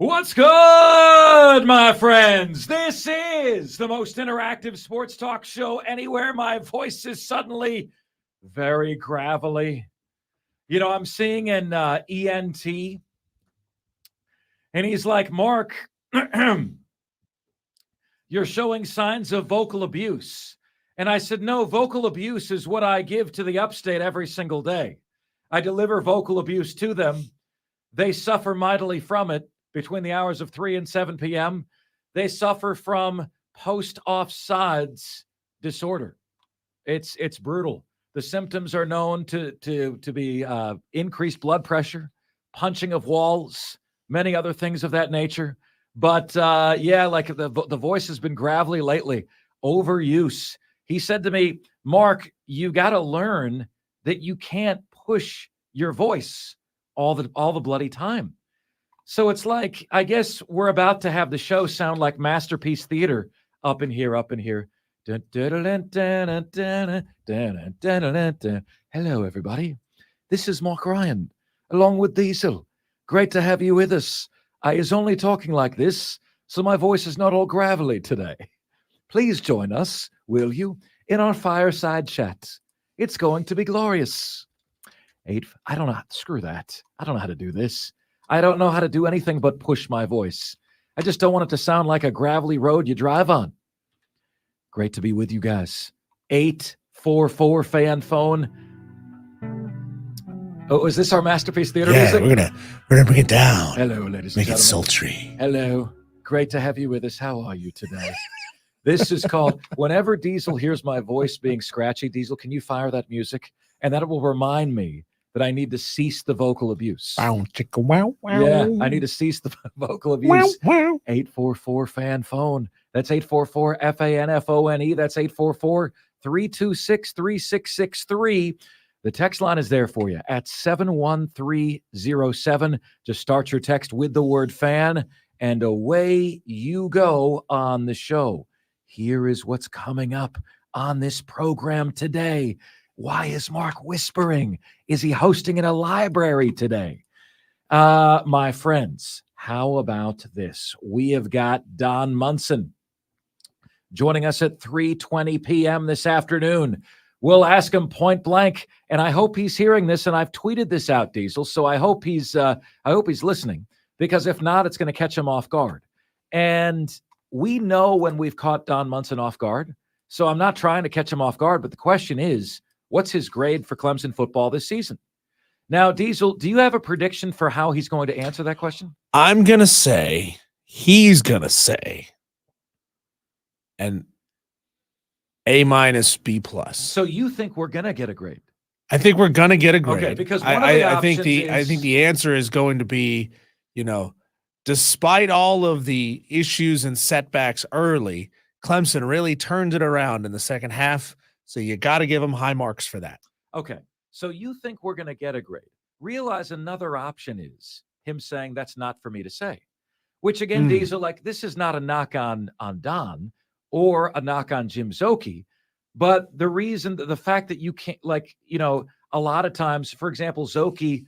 What's good, my friends? This is the most interactive sports talk show anywhere. My voice is suddenly very gravelly. You know, I'm seeing an ENT, and he's like, Mark, you're showing signs of vocal abuse. And I said, no, vocal abuse is what I give to the upstate every single day. I deliver vocal abuse to them. They suffer mightily from it. Between the hours of 3 and 7 p.m., they suffer from post-offsides disorder. It's brutal. The symptoms are known to be increased blood pressure, punching of walls, many other things of that nature. But yeah, like the voice has been gravelly lately. Overuse. He said to me, Mark, you got to learn that you can't push your voice all the bloody time. So it's like, I guess we're about to have the show sound like Masterpiece Theater up in here. Hello, everybody. This is Mark Ryan, along with Diesel. Great to have you with us. I is only talking like this, so my voice is not all gravelly today. Please join us, will you, in our fireside chat. It's going to be glorious. I don't know. Screw that. I don't know how to do this. I don't know how to do anything but push my voice. I just don't want it to sound like a gravelly road you drive on. Great to be with you guys. 844 fan phone. Oh, is this our Masterpiece Theater music? We're gonna bring it down. Hello, ladies and gentlemen. Make it sultry. Hello. Great to have you with us. How are you today? This is called, whenever Diesel hears my voice being scratchy, Diesel, can you fire that music? And that will remind me that I need to cease the vocal abuse. Wow, chicka, wow, wow. Yeah, I need to cease the vocal abuse. Wow, wow. 844 fan phone. That's 844 FANFONE. That's 844 326 3663. The text line is there for you at 71307. Just start your text with the word fan, and away you go on the show. Here is what's coming up on this program today. Why is Mark whispering? Is he hosting in a library today? My friends, how about this? We have got Don Munson joining us at 3:20 p.m. this afternoon. We'll ask him point blank, and I hope he's hearing this, and I've tweeted this out, Diesel, so I hope he's listening, because if not, it's going to catch him off guard. And we know when we've caught Don Munson off guard, so I'm not trying to catch him off guard, but the question is, what's his grade for Clemson football this season? Now, Diesel, do you have a prediction for how he's going to answer that question? I'm going to say, he's going to say, an A-, B+. So you think we're going to get a grade? I think we're going to get a grade. Okay, because I think the answer is going to be, despite all of the issues and setbacks early, Clemson really turned it around in the second half. So you got to give them high marks for that. Okay. So you think we're going to get a grade. Realize another option is him saying that's not for me to say, which again, Diesel, like, this is not a knock on Don or a knock on Jim Szoke, but the fact that you can't, a lot of times, for example, Szoke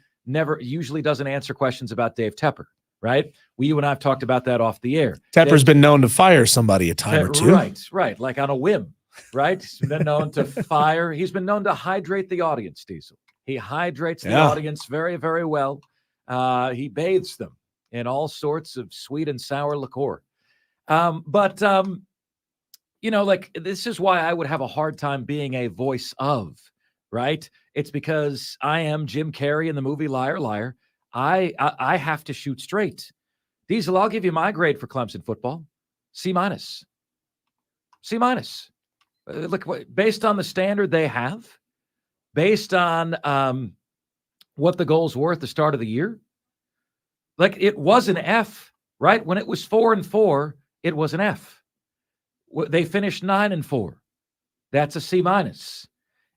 usually doesn't answer questions about Dave Tepper, right? You and I have talked about that off the air. Tepper's been known to fire somebody a time or two. Right. Like on a whim. Right? He's been known to fire. He's been known to hydrate the audience, Diesel. He hydrates the audience very, very well. He bathes them in all sorts of sweet and sour liqueur. This is why I would have a hard time being a voice of, right? It's because I am Jim Carrey in the movie Liar, Liar. I have to shoot straight. Diesel, I'll give you my grade for Clemson football. C-. C-. Look, based on the standard they have, based on what the goals were at the start of the year, like, it was an F, right? When it was 4-4, it was an F. They finished 9-4. That's a C-.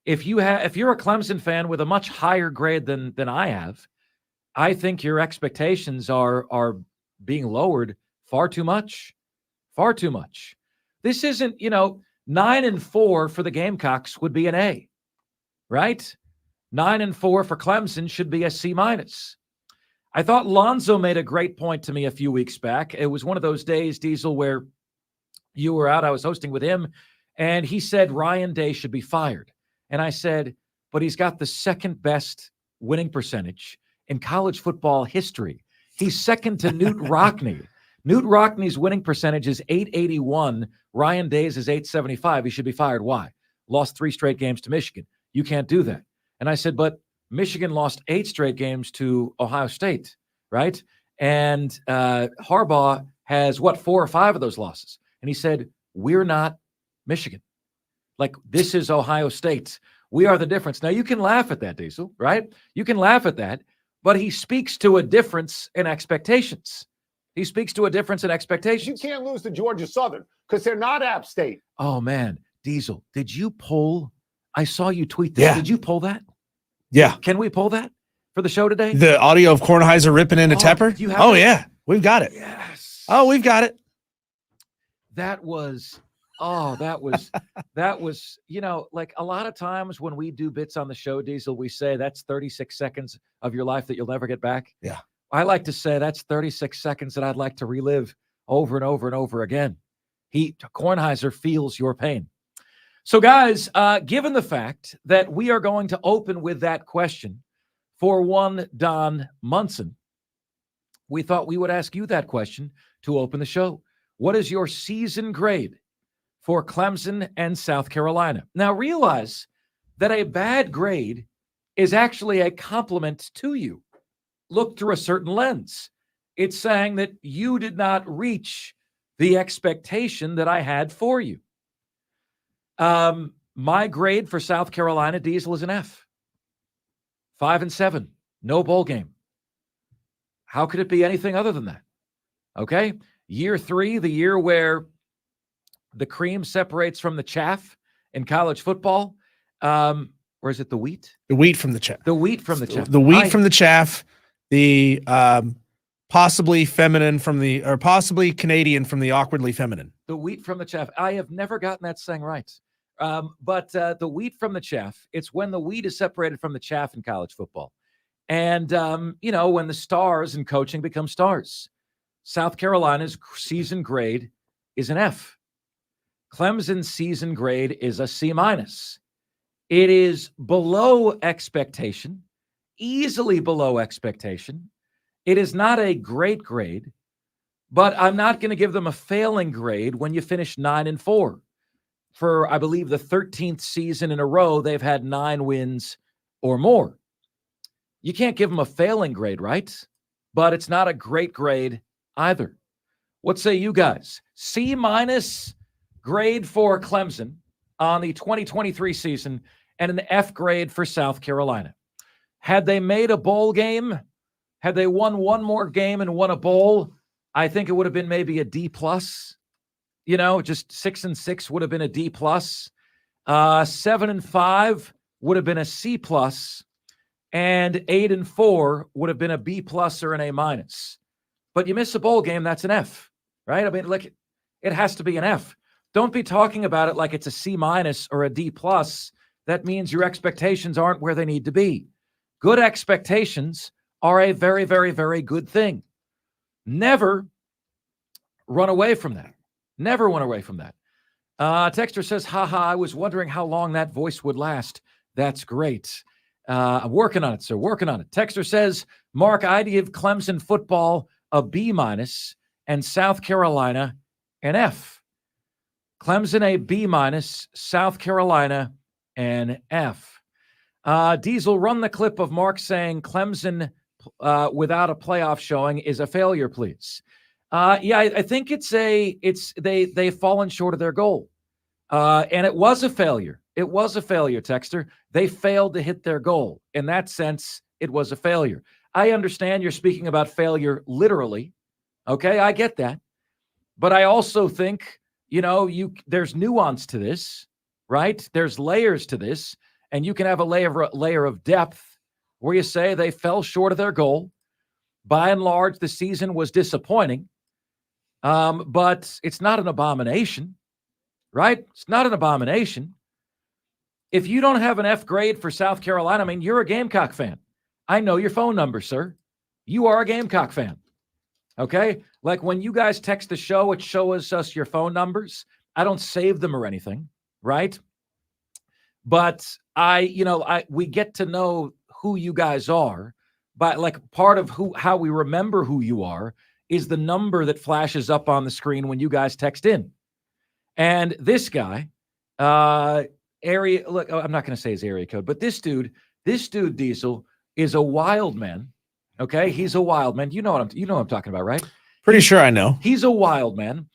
If you're a Clemson fan with a much higher grade than I have, I think your expectations are being lowered far too much. Far too much. This isn't, 9-4 for the Gamecocks would be an A, right? 9-4 for Clemson should be a C-. I thought Lonzo made a great point to me a few weeks back. It was one of those days, Diesel, where you were out. I was hosting with him, and he said Ryan Day should be fired. And I said, but he's got the second best winning percentage in college football history. He's second to Newt Rockne. Newt Rockne's winning percentage is .881. Ryan Day's is .875. He should be fired. Why? Lost 3 straight games to Michigan. You can't do that. And I said, but Michigan lost 8 straight games to Ohio State, right? And Harbaugh has, 4 or 5 of those losses. And he said, we're not Michigan. Like, this is Ohio State. We are the difference. Now, you can laugh at that, Diesel, right? You can laugh at that, but he speaks to a difference in expectations. He speaks to a difference in expectations. You can't lose to Georgia Southern because they're not App State. Oh, man. Diesel, did you pull? I saw you tweet this. Yeah. Did you pull that? Yeah. Can we pull that for the show today? The audio of Kornheiser ripping into Tepper? You have Oh, it? yeah. We've got it. Yes. Oh, we've got it. That was, like a lot of times when we do bits on the show, Diesel, we say that's 36 seconds of your life that you'll never get back. Yeah. I like to say that's 36 seconds that I'd like to relive over and over and over again. Kornheiser feels your pain. So, guys, given the fact that we are going to open with that question for one Don Munson, we thought we would ask you that question to open the show. What is your season grade for Clemson and South Carolina? Now, realize that a bad grade is actually a compliment to you. Look through a certain lens. It's saying that you did not reach the expectation that I had for you. My grade for South Carolina, Diesel, is an F. 5-7, no bowl game. How could it be anything other than that? Okay. Year 3, the year where the cream separates from the chaff in college football. Or is it the wheat? The wheat from the chaff. The wheat from the chaff. The wheat from the chaff. The possibly feminine from the, or possibly Canadian from the awkwardly feminine. The wheat from the chaff. I have never gotten that saying right. But the wheat from the chaff, it's when the wheat is separated from the chaff in college football. And, when the stars in coaching become stars. South Carolina's season grade is an F. Clemson's season grade is a C-. It is below expectation, easily below expectation. It is not a great grade, but I'm not going to give them a failing grade when you finish 9-4. For, I believe, the 13th season in a row, they've had 9 wins or more. You can't give them a failing grade, right? But it's not a great grade either. What say you guys? C- grade for Clemson on the 2023 season and an F grade for South Carolina. Had they made a bowl game, had they won one more game and won a bowl, I think it would have been maybe a D+. Just 6-6 would have been a D+. 7-5 would have been a C+. And 8-4 would have been a B+ or an A-. But you miss a bowl game, that's an F, right? I mean, like, it has to be an F. Don't be talking about it like it's a C- or a D+. That means your expectations aren't where they need to be. Good expectations are a very, very, very good thing. Never run away from that. Never run away from that. Texter says, haha, I was wondering how long that voice would last. That's great. I'm working on it, sir. Working on it. Texter says, Mark, I'd give Clemson football a B- and South Carolina an F. Clemson a B-, South Carolina an F. Diesel, run the clip of Mark saying Clemson without a playoff showing is a failure, please. I think they've fallen short of their goal. And it was a failure. It was a failure, Texter. They failed to hit their goal. In that sense, it was a failure. I understand you're speaking about failure literally. Okay, I get that. But I also think, there's nuance to this, right? There's layers to this, and you can have a layer of depth where you say they fell short of their goal. By and large, the season was disappointing, but it's not an abomination, right? It's not an abomination. If you don't have an F grade for South Carolina, I mean, you're a Gamecock fan. I know your phone number, sir. you are a Gamecock fan. Okay? Like when you guys text the show, it shows us your phone numbers. I don't save them or anything, right? But we get to know who you guys are. But like part of how we remember who you are is the number that flashes up on the screen when you guys text in. And this guy, area, look, I'm not going to say his area code, but this dude, Diesel, is a wild man. Okay, he's a wild man. You know what I'm talking about, right? Pretty sure I know. He's a wild man.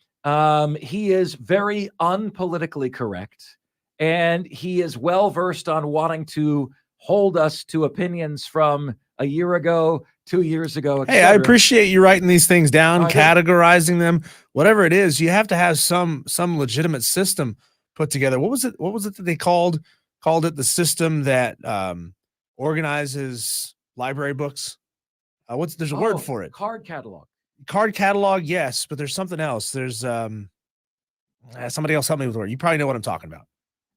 He is very unpolitically correct, and he is well versed on wanting to hold us to opinions from a year ago, 2 years ago. Hey, I appreciate you writing these things down, I categorizing them, whatever it is. You have to have some legitimate system put together. What was it that they called it the system that organizes library books? There's a word for it. Card catalog. Card catalog, yes, but there's something else. There's somebody else help me with the word. You probably know what I'm talking about.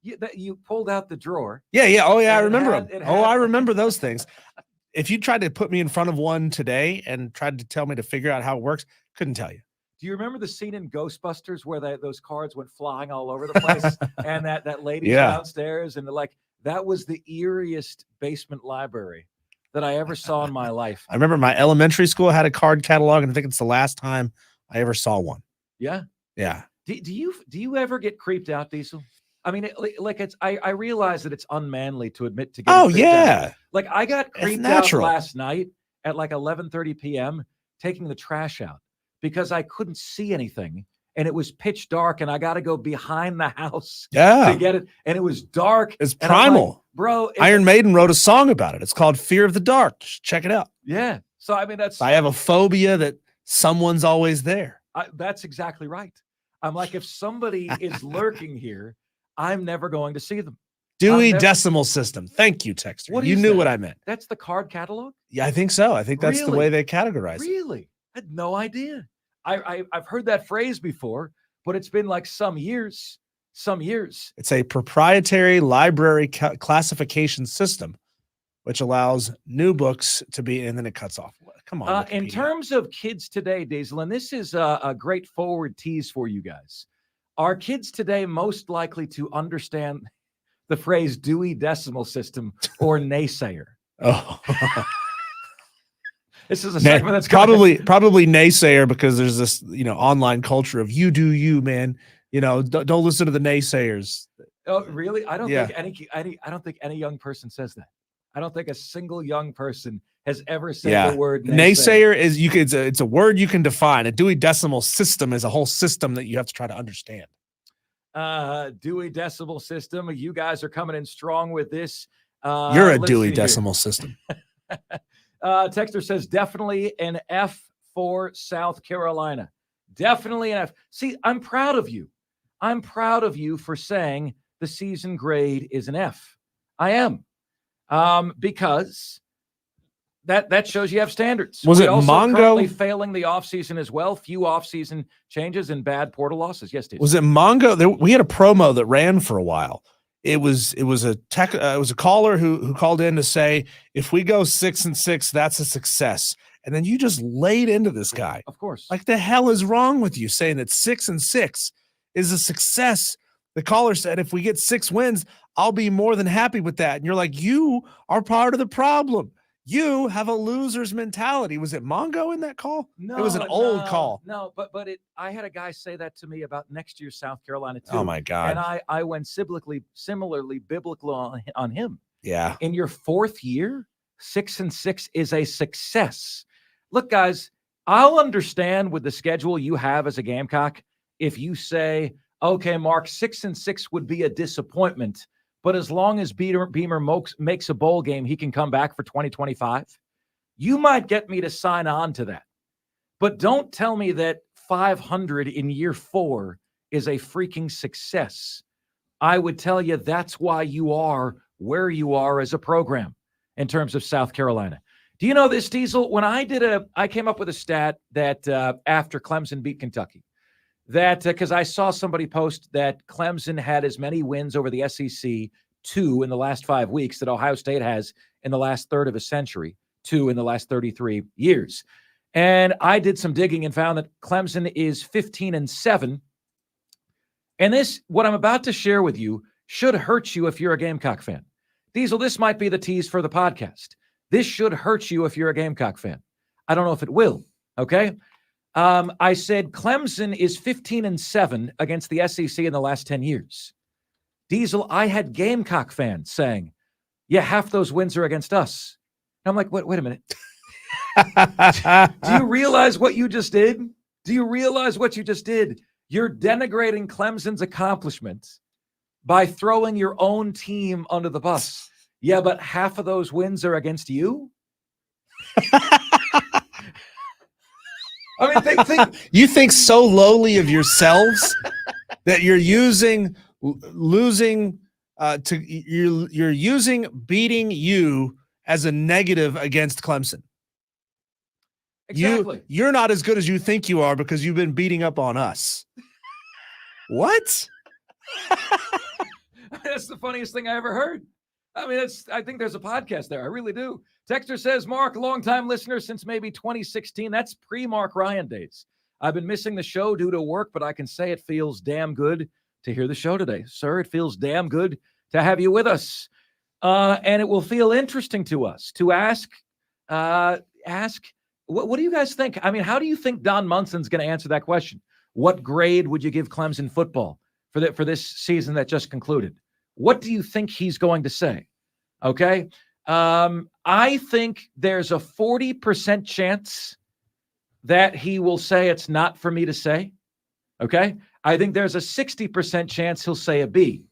You pulled out the drawer. Yeah. Oh, yeah, I remember them. I remember those things. If you tried to put me in front of one today and tried to tell me to figure out how it works, couldn't tell you. Do you remember the scene in Ghostbusters where those cards went flying all over the place and that lady downstairs and that was the eeriest basement library that I ever saw in my life. I remember my elementary school had a card catalog, and I think it's the last time I ever saw one. Yeah. Yeah. Do you ever get creeped out, Diesel? I mean, I realize that it's unmanly to admit to getting creeped out. Like I got creeped out last night at like 11:30 p.m. taking the trash out because I couldn't see anything and it was pitch dark and I got to go behind the house to get it. And it was dark. It's primal. Like, bro. Iron Maiden wrote a song about it. It's called Fear of the Dark. Just check it out. Yeah. So, I mean, I have a phobia that someone's always there. That's exactly right. I'm like, if somebody is lurking here, I'm never going to see them. Dewey Decimal System. Thank you, Texter. You knew what I meant. That's the card catalog? Yeah, I think so. I think that's the way they categorize it. Really? I had no idea. I've heard that phrase before, but it's been like some years. It's a proprietary library classification system, which allows new books to be, and then it cuts off. Come on. In terms of kids today, Diesel, and this is a great forward tease for you guys. Are kids today most likely to understand the phrase Dewey Decimal System or naysayer? Oh. This is a segment that's probably naysayer because there's this, online culture of you do you, man. Don't listen to the naysayers. Oh, really? I don't think any young person says that. I don't think a single young person has ever said the word naysayer. It's a word you can define. A Dewey Decimal System is a whole system that you have to try to understand. Dewey Decimal System. You guys are coming in strong with this. You're a Dewey Decimal System. Texter says definitely an F for South Carolina. Definitely an F. See, I'm proud of you. I'm proud of you for saying the season grade is an F. I am. Because that shows you have standards. Was it Mongo currently failing the offseason as well? Few offseason changes and bad portal losses. Yes, Steve. Was it Mongo? We had a promo that ran for a while. It was a caller who called in to say, if we go 6-6, that's a success. And then you just laid into this guy. Of course. Like the hell is wrong with you saying that 6-6 is a success? The caller said, if we get 6 wins, I'll be more than happy with that. And you're like, you are part of the problem. You have a loser's mentality. Was it Mongo in that call? No, it was an old call. No, but I had a guy say that to me about next year's South Carolina too. Oh my God. And I went similarly biblical on him. Yeah. In your 4th year, 6-6 is a success. Look, guys, I'll understand with the schedule you have as a Gamecock if you say, okay, Mark, 6-6 would be a disappointment. But as long as Beamer makes a bowl game, he can come back for 2025. You might get me to sign on to that. But don't tell me that 500 in year 4 is a freaking success. I would tell you that's why you are where you are as a program in terms of South Carolina. Do you know this, Diesel? When I came up with a stat that after Clemson beat Kentucky, that because I saw somebody post that Clemson had as many wins over the SEC 2 in the last 5 weeks that Ohio State has in the last third of a century. 2 in the last 33 years. And I did some digging and found that Clemson is 15-7. And this, what I'm about to share with you, should hurt you if you're a Gamecock fan. Diesel, this might be the tease for the podcast. This should hurt you if you're a Gamecock fan. I don't know if it will, okay? I said Clemson is 15-7 against the SEC in the last 10 years. Diesel, I had Gamecock fans saying, yeah, half those wins are against us. And I'm like, wait a minute. Do you realize what you just did? Do you realize what you just did? You're denigrating Clemson's accomplishments by throwing your own team under the bus. Yeah, but half of those wins are against you? I mean, think you think so lowly of yourselves that you're using losing you're using beating you as a negative against Clemson. exactly. You're not as good as you think you are because you've been beating up on us. What? That's the funniest thing I ever heard. I mean, I think there's a podcast there. I really do. Texter says, Mark, longtime listener since maybe 2016. That's pre-Mark Ryan days. I've been missing the show due to work, but I can say it feels damn good to hear the show today. Sir, it feels damn good to have you with us. And it will feel interesting to us to ask, what do you guys think? I mean, how do you think Don Munson's going to answer that question? What grade would you give Clemson football for this season that just concluded? What do you think he's going to say? Okay. I think there's a 40% chance that he will say it's not for me to say. Okay. I think there's a 60% chance he'll say a B.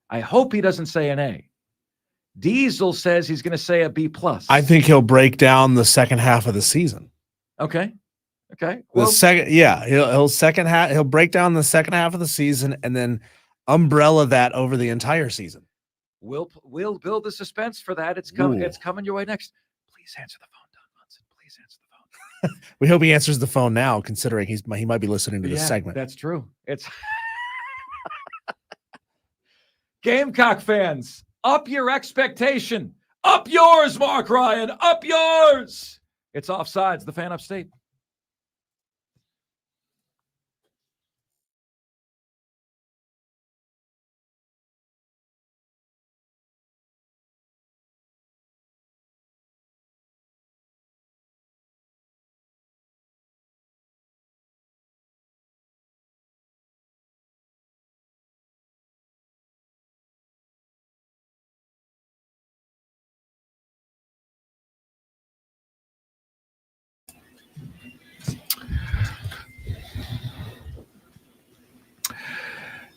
I hope he doesn't say an A. Diesel says he's going to say a B+. I think he'll break down the second half of the season. Okay. Okay. Well, he'll break down the second half of the season and then umbrella that over the entire season. We'll build the suspense for that. It's coming. It's coming your way next. Please answer the phone, Don Munson. Please answer the phone. We hope he answers the phone now, considering he might be listening to this segment. That's true. It's Gamecock fans, up your expectation. Up yours, Mark Ryan. Up yours. It's Offsides, the fan upstate.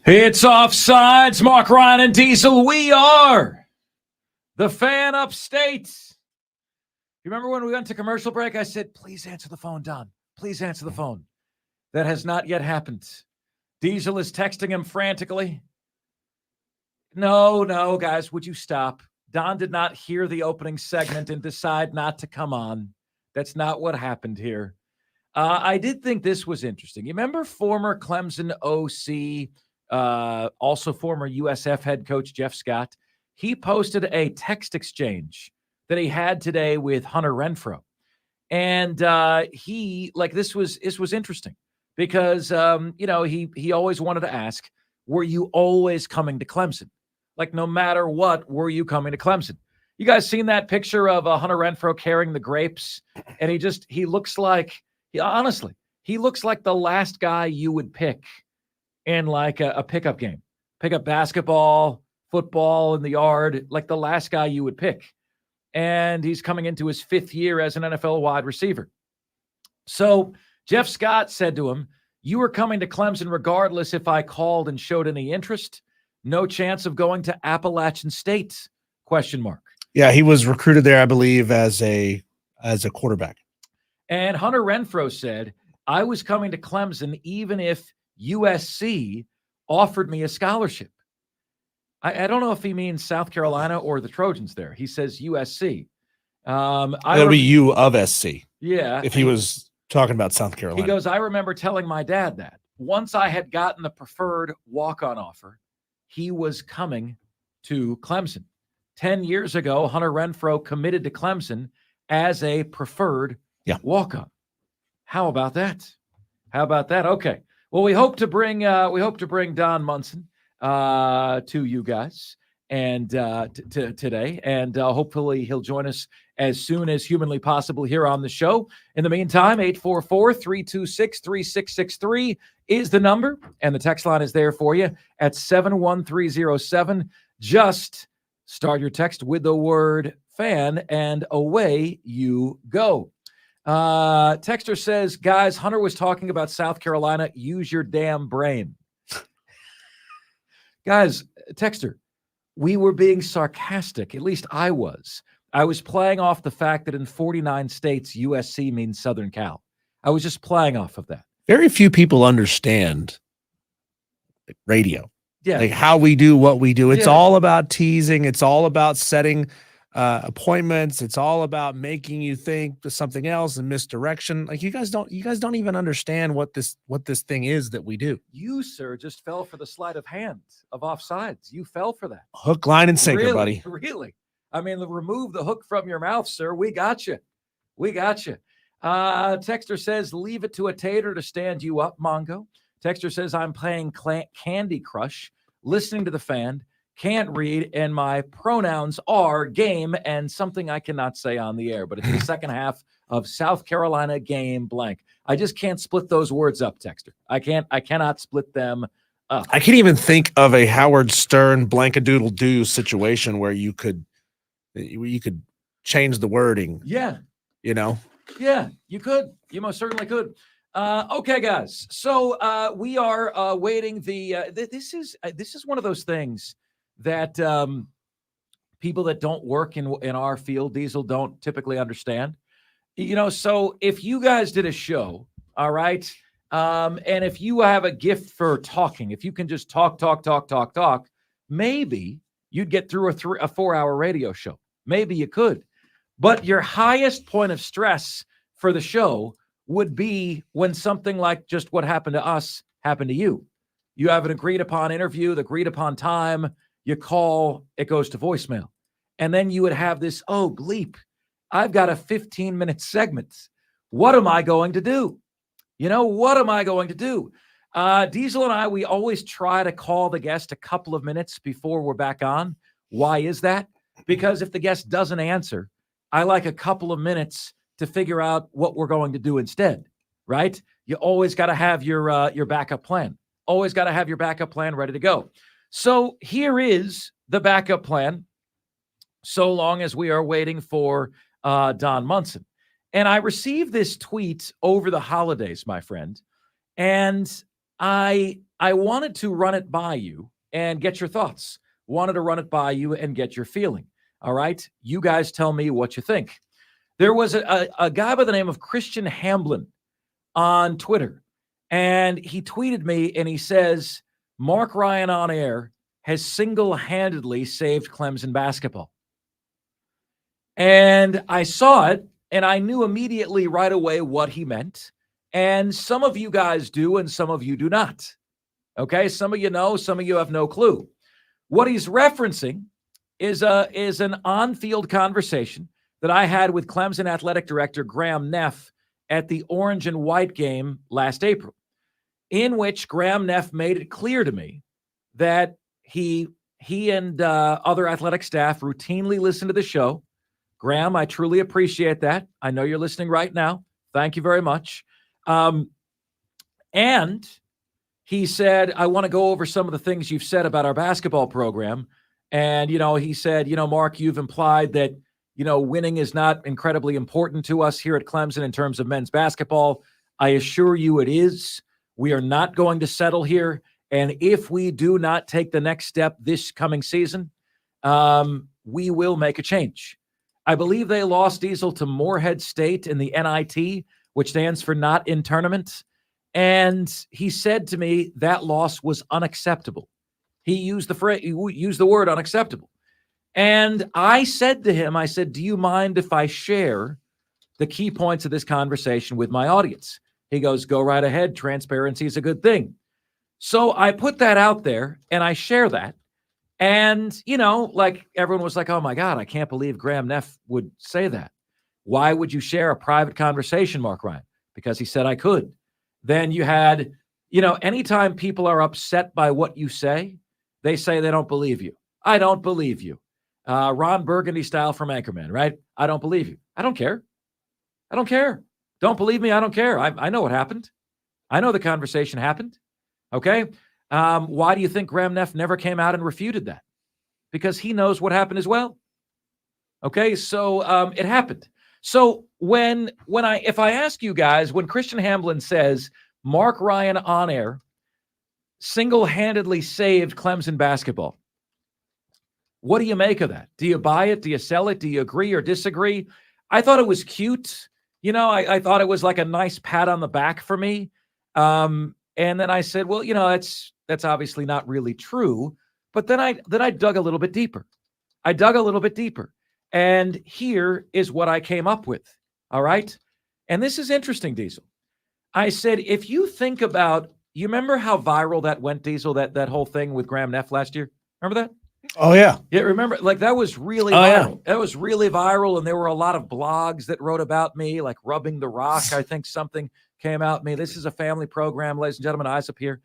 It's Offsides, Mark Ryan and Diesel. We are the fan upstate. You remember when we went to commercial break? I said, please answer the phone, Don. Please answer the phone. That has not yet happened. Diesel is texting him frantically. No, guys, would you stop? Don did not hear the opening segment and decide not to come on. That's not what happened here. I did think this was interesting. You remember former Clemson OC, also former USF head coach Jeff Scott? He posted a text exchange that he had today with Hunter Renfrow. And this was interesting because, he always wanted to ask, were you always coming to Clemson? Like, no matter what, were you coming to Clemson? You guys seen that picture of Hunter Renfrow carrying the grapes? And he looks like, honestly, he looks like the last guy you would pick in like a pickup game. Pick up basketball, football in the yard, like the last guy you would pick. And he's coming into his 5th year as an NFL wide receiver. So Jeff Scott said to him, you were coming to Clemson regardless if I called and showed any interest. No chance of going to Appalachian State? ? Yeah, he was recruited there, I believe, as a quarterback. And Hunter Renfrow said, I was coming to Clemson even if USC offered me a scholarship. I don't know if he means South Carolina or the Trojans there. He says USC. It'll be U of SC. Yeah. If he was talking about South Carolina. He goes, I remember telling my dad that. Once I had gotten the preferred walk-on offer, he was coming to Clemson. 10 years ago, Hunter Renfrow committed to Clemson as a preferred Yeah. walk-on. How about that? How about that? Okay. Well, we hope to bring Don Munson to you guys and today, and hopefully he'll join us as soon as humanly possible here on the show. In the meantime, 844-326-3663 is the number, and the text line is there for you at 71307. Just start your text with the word fan, and away you go. Texter says, guys, Hunter was talking about South Carolina. Use your damn brain. Guys, Texter, we were being sarcastic. At least I was. I was playing off the fact that in 49 states, USC means Southern Cal. I was just playing off of that. Very few people understand radio. Yeah. Like how we do what we do. It's Yeah. all about teasing. It's all about setting appointments. It's all about making you think to something else and misdirection. Like you guys don't even understand what this thing is that we do. You, sir, just fell for the sleight of hand of offsides. You fell for that. Hook, line, and sinker, Really? buddy. Really? I mean, remove the hook from your mouth, sir. We got you. We got you. Texter says, leave it to a tater to stand you up, Mongo. Texter says, I'm playing Candy Crush, listening to the fan, can't read, and my pronouns are game and something I cannot say on the air, but it's the second half of South Carolina game blank. I just can't split those words up, Texter. I cannot split them up. I can't even think of a Howard Stern blankadoodle-doo situation where you could change the wording. Yeah. You know? Yeah, you could. You most certainly could. Okay, guys. So we are waiting. This is one of those things that people that don't work in our field, Diesel, don't typically understand. You know, so if you guys did a show, all right, and if you have a gift for talking, if you can just talk, maybe you'd get through a 4-hour radio show. Maybe you could. But your highest point of stress for the show would be when something like just what happened to us happened to you. You have an agreed upon interview, the agreed upon time, you call, it goes to voicemail. And then you would have this, oh, bleep, I've got a 15-minute segment. What am I going to do? You know, what am I going to do? Diesel and I, we always try to call the guest a couple of minutes before we're back on. Why is that? Because if the guest doesn't answer, I like a couple of minutes to figure out what we're going to do instead, right? You always got to have your backup plan. Always got to have your backup plan ready to go. So here is the backup plan, so long as we are waiting for Don Munson. And I received this tweet over the holidays, my friend, and I wanted to run it by you and get your thoughts. Wanted to run it by you and get your feeling. All right? You guys tell me what you think. There was a guy by the name of Christian Hamblin on Twitter, and he tweeted me, and he says, MARC RYAN on air has single-handedly saved Clemson basketball. And I saw it, and I knew immediately right away what he meant. And some of you guys do, and some of you do not. Okay? Some of you know, some of you have no clue. What he's referencing is an on-field conversation that I had with Clemson athletic director Graham Neff at the Orange and White game last April, in which Graham Neff made it clear to me that he and other athletic staff routinely listen to the show. Graham, I truly appreciate that. I know you're listening right now. Thank you very much. And he said, I want to go over some of the things you've said about our basketball program. And, you know, he said, you know, Mark, you've implied that, you know, winning is not incredibly important to us here at Clemson in terms of men's basketball. I assure you it is. We are not going to settle here. And if we do not take the next step this coming season, we will make a change. I believe they lost, Diesel, to Morehead State in the NIT, which stands for not in tournament. And he said to me that loss was unacceptable. He used the word unacceptable. And I said to him, I said, do you mind if I share the key points of this conversation with my audience? He goes, go right ahead. Transparency is a good thing. So I put that out there and I share that. And, you know, like everyone was like, oh my God, I can't believe Graham Neff would say that. Why would you share a private conversation, Mark Ryan? Because he said I could. Then you had, anytime people are upset by what you say, they say they don't believe you. I don't believe you. Ron Burgundy style from Anchorman, right? I don't believe you. I don't care. I don't care. Don't believe me. I don't care. I know what happened. I know the conversation happened. Okay. Why do you think Graham Neff never came out and refuted that? Because he knows what happened as well. Okay. So it happened. So if I ask you guys, when Christian Hamblin says Mark Ryan on air single-handedly saved Clemson basketball, what do you make of that? Do you buy it? Do you sell it? Do you agree or disagree? I thought it was cute. I thought it was like a nice pat on the back for me. And then I said, well, that's obviously not really true. But then I dug a little bit deeper. And here is what I came up with. All right. And this is interesting, Diesel. I said, if you think about, you remember how viral that went, Diesel, that whole thing with Graham Neff last year? Remember that? Oh, yeah. Yeah, remember, like that was really viral. That was really viral. And there were a lot of blogs that wrote about me, like Rubbing the Rock. I think something came out me. This is a family program, ladies and gentlemen. Eyes up here,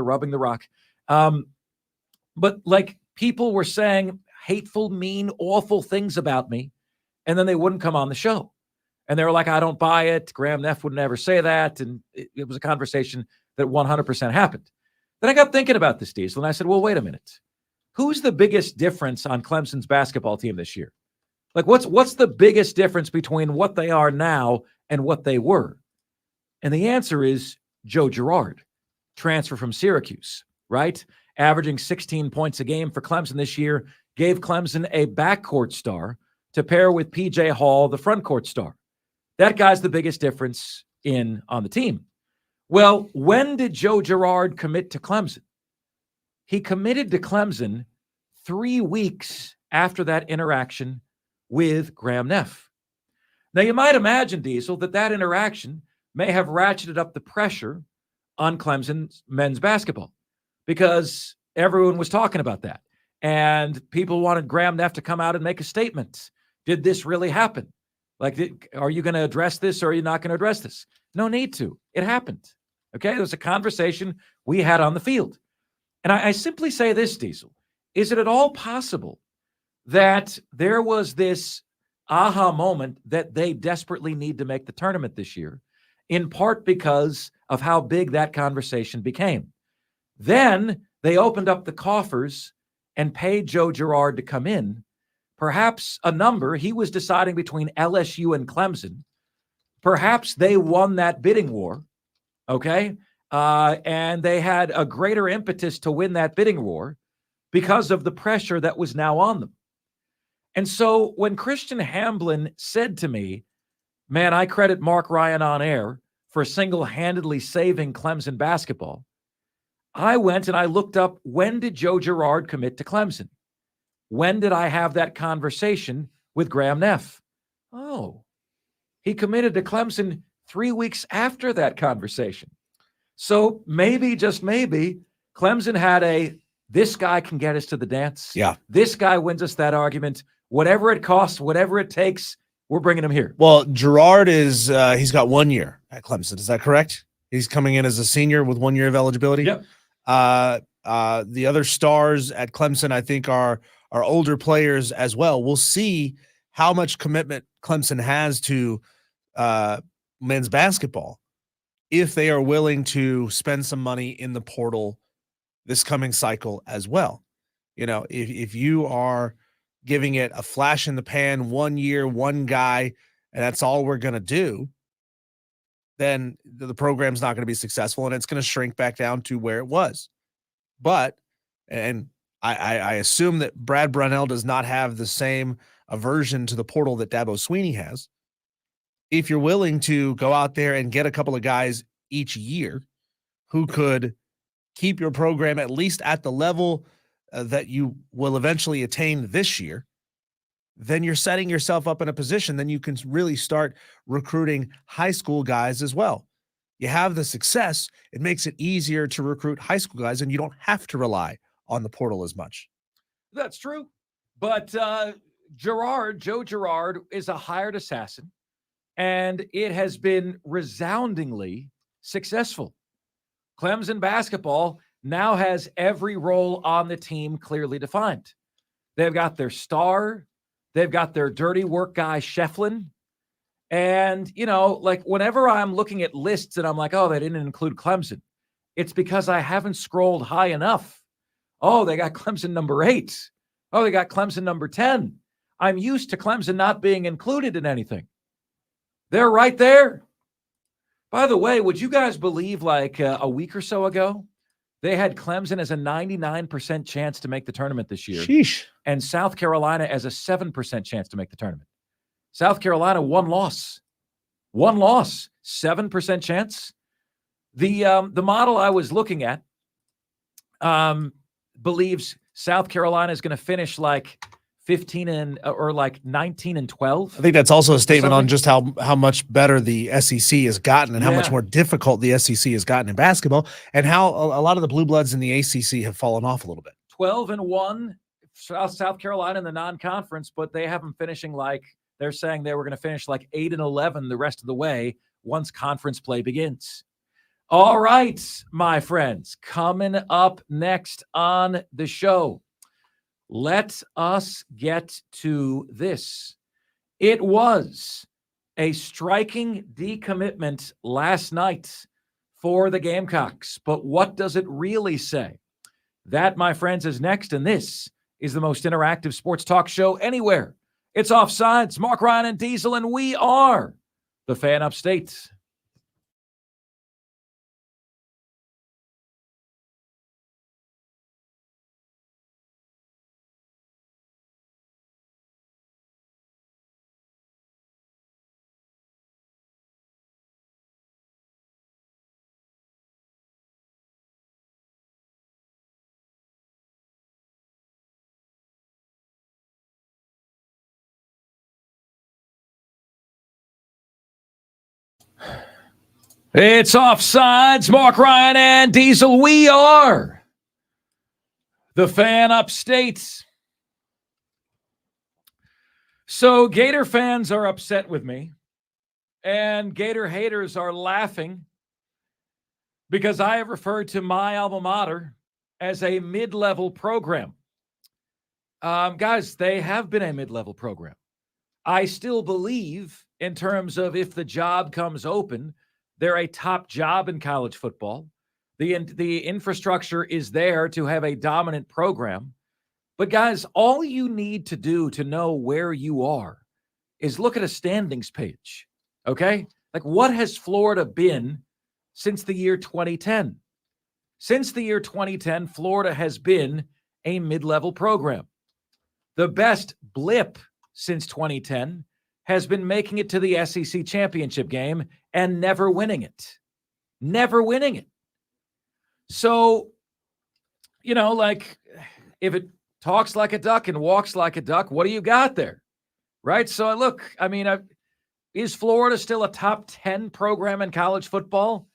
Rubbing the Rock. But like people were saying hateful, mean, awful things about me. And then they wouldn't come on the show. And they were like, I don't buy it. Graham Neff would never say that. And it was a conversation that 100% happened. Then I got thinking about this, Diesel, and I said, well, wait a minute. Who's the biggest difference on Clemson's basketball team this year? Like, what's the biggest difference between what they are now and what they were? And the answer is Joe Girard, transfer from Syracuse, right? Averaging 16 points a game for Clemson this year, gave Clemson a backcourt star to pair with P.J. Hall, the frontcourt star. That guy's the biggest difference on the team. Well, when did Joe Girard commit to Clemson? He committed to Clemson 3 weeks after that interaction with Graham Neff. Now, you might imagine, Diesel, that interaction may have ratcheted up the pressure on Clemson's men's basketball because everyone was talking about that. And people wanted Graham Neff to come out and make a statement. Did this really happen? Like, are you going to address this or are you not going to address this? No need to. It happened. Okay? There was a conversation we had on the field. And I simply say this, Diesel. Is it at all possible that there was this aha moment that they desperately need to make the tournament this year, in part because of how big that conversation became? Then they opened up the coffers and paid Joe Girard to come in. Perhaps a number, he was deciding between LSU and Clemson. Perhaps they won that bidding war, okay? And they had a greater impetus to win that bidding war because of the pressure that was now on them. And so when Christian Hamblin said to me, man, I credit Mark Ryan on air for single-handedly saving Clemson basketball, I went and I looked up, when did Joe Girard commit to Clemson? When did I have that conversation with Graham Neff? Oh, he committed to Clemson 3 weeks after that conversation. So maybe, just maybe, Clemson had this guy can get us to the dance. Yeah. This guy wins us that argument. Whatever it costs, whatever it takes, we're bringing him here. Well, Girard he's got 1 year at Clemson. Is that correct? He's coming in as a senior with 1 year of eligibility. Yep. The other stars at Clemson, I think, are older players as well. We'll see how much commitment Clemson has to men's basketball if they are willing to spend some money in the portal this coming cycle as well. If you are giving it a flash in the pan, 1 year, one guy, and that's all we're going to do, then the program's not going to be successful and it's going to shrink back down to where it was. But, and I assume that Brad Brownell does not have the same aversion to the portal that Dabo Swinney has. If you're willing to go out there and get a couple of guys each year who could keep your program at least at the level that you will eventually attain this year, then you're setting yourself up in a position. Then you can really start recruiting high school guys as well. You have the success. It makes it easier to recruit high school guys, and you don't have to rely on the portal as much. That's true. But Joe Girard is a hired assassin, and it has been resoundingly successful. Clemson basketball now has every role on the team clearly defined. They've got their star. They've got their dirty work guy, Shefflin. And, like whenever I'm looking at lists and I'm like, oh, they didn't include Clemson, it's because I haven't scrolled high enough. Oh, they got Clemson number 8. Oh, they got Clemson number 10. I'm used to Clemson not being included in anything. They're right there. By the way, would you guys believe like a week or so ago, they had Clemson as a 99% chance to make the tournament this year. Sheesh. And South Carolina as a 7% chance to make the tournament. South Carolina, one loss, 7% chance. The model I was looking at believes South Carolina is going to finish like 15 or like 19 and 12. I think that's also a statement on just how much better the SEC has gotten and how much more difficult the SEC has gotten in basketball, and how a lot of the blue bloods in the ACC have fallen off a little bit. 12-1 South Carolina in the non-conference, but they have them finishing like they're saying they were going to finish like 8-11 the rest of the way once conference play begins. All right, my friends, coming up next on the show, let us get to this. It was a striking decommitment last night for the Gamecocks, but what does it really say? That, my friends, is next, and this is the most interactive sports talk show anywhere. It's Offsides, Mark Ryan and Diesel, and we are the Fan Upstate. It's Offsides, Mark Ryan and Diesel. We are the Fan Upstate. So Gator fans are upset with me, and Gator haters are laughing because I have referred to my alma mater as a mid-level program. Guys, they have been a mid-level program. I still believe, in terms of if the job comes open, they're a top job in college football. The infrastructure is there to have a dominant program. But guys, all you need to do to know where you are is look at a standings page, okay? Like, what has Florida been since the year 2010? Since the year 2010, Florida has been a mid-level program. The best blip since 2010 has been making it to the SEC championship game and never winning it. Never winning it. So, like, if it talks like a duck and walks like a duck, what do you got there? Right? So, look, is Florida still a top 10 program in college football?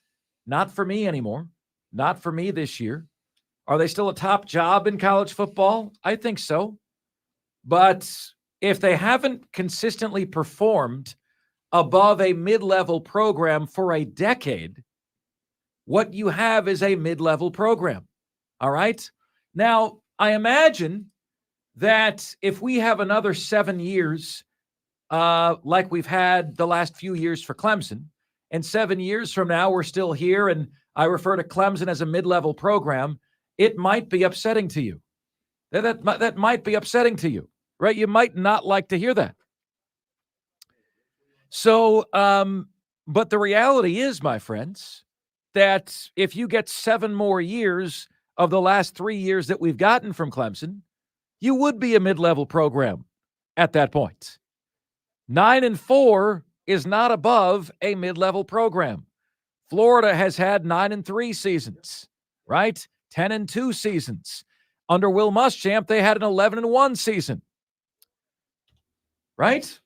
Not for me anymore. Not for me this year. Are they still a top job in college football? I think so. But if they haven't consistently performed above a mid-level program for a decade, what you have is a mid-level program. All right? Now, I imagine that if we have another 7 years, like we've had the last few years for Clemson, and 7 years from now we're still here and I refer to Clemson as a mid-level program, it might be upsetting to you. That might be upsetting to you. Right? You might not like to hear that. So, but the reality is, my friends, that if you get 7 more years of the last 3 years that we've gotten from Clemson, you would be a mid-level program at that point. 9-4 is not above a mid-level program. Florida has had 9-3 seasons, right? 10-2 seasons. Under Will Muschamp, they had an 11-1 season. Right?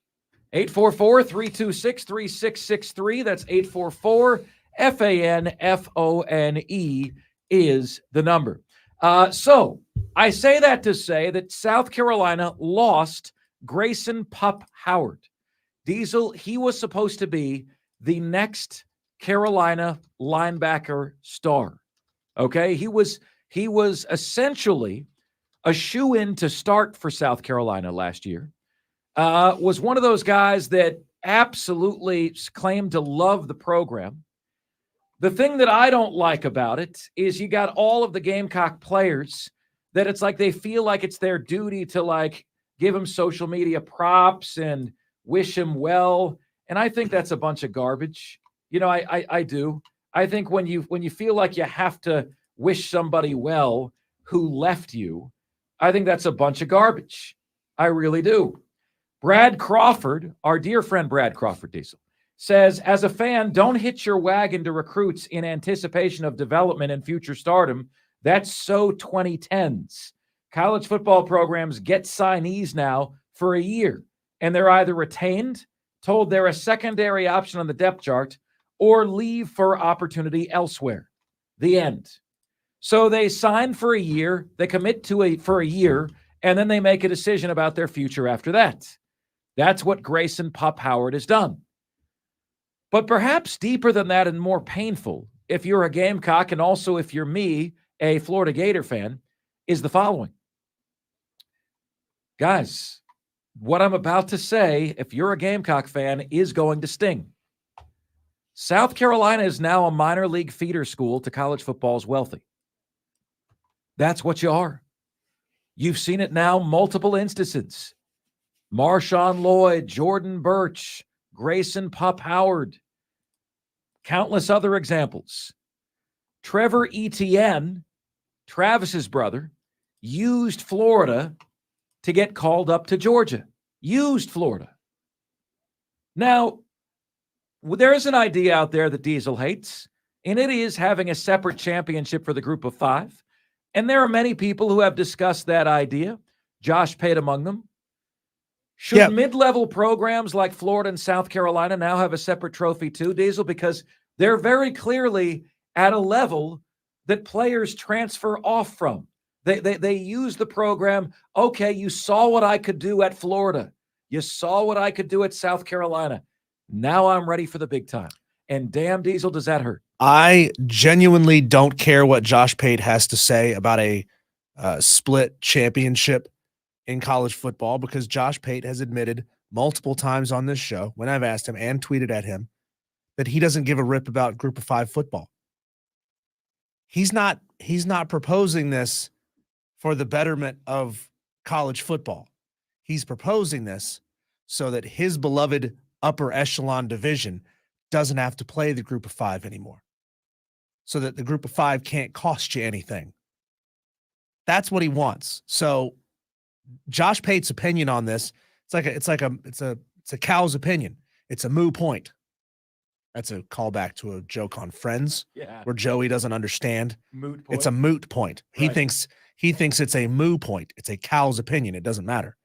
844-326-3663. That's 844-FANFONE is the number. So I say that to say that South Carolina lost Grayson Pup Howard. Diesel, he was supposed to be the next Carolina linebacker star. Okay? He was essentially a shoo-in to start for South Carolina last year. Was one of those guys that absolutely claimed to love the program. The thing that I don't like about it is you got all of the Gamecock players that it's like they feel like it's their duty to like give him social media props and wish him well. And I think that's a bunch of garbage. You know, I do. I think when you feel like you have to wish somebody well who left you, I think that's a bunch of garbage. I really do. Brad Crawford, our dear friend Brad Crawford Diesel, says, as a fan, don't hitch your wagon to recruits in anticipation of development and future stardom. That's so 2010s. College football programs get signees now for a year, and they're either retained, told they're a secondary option on the depth chart, or leave for opportunity elsewhere. The end. So they sign for a year, they commit for a year, and then they make a decision about their future after that. That's what Grayson Pup Howard has done. But perhaps deeper than that and more painful, if you're a Gamecock and also if you're me, a Florida Gator fan, is the following. Guys, what I'm about to say, if you're a Gamecock fan, is going to sting. South Carolina is now a minor league feeder school to college football's wealthy. That's what you are. You've seen it now multiple instances. Marshawn Lloyd, Jordan Birch, Grayson Pup Howard, countless other examples. Trevor Etienne, Travis's brother, used Florida to get called up to Georgia. Used Florida. Now, there's an idea out there that Diesel hates, and it is having a separate championship for the group of five. And there are many people who have discussed that idea, Josh Pate among them. Should mid-level programs like Florida and South Carolina now have a separate trophy too, Diesel? Because they're very clearly at a level that players transfer off from. They use the program. Okay, you saw what I could do at Florida. You saw what I could do at South Carolina. Now I'm ready for the big time. And damn, Diesel, does that hurt? I genuinely don't care what Josh Pate has to say about a split championship in college football, because Josh Pate has admitted multiple times on this show, when I've asked him and tweeted at him, that he doesn't give a rip about group of five football. He's not proposing this for the betterment of college football. He's proposing this so that his beloved upper echelon division doesn't have to play the group of five anymore, so that the group of five can't cost you anything. That's what he wants. So Josh Pate's opinion on this, it's a cow's opinion. It's a moo point. That's a callback to a joke on Friends, where Joey doesn't understand. Moot point. It's a moot point. Right. He thinks it's a moo point. It's a cow's opinion. It doesn't matter.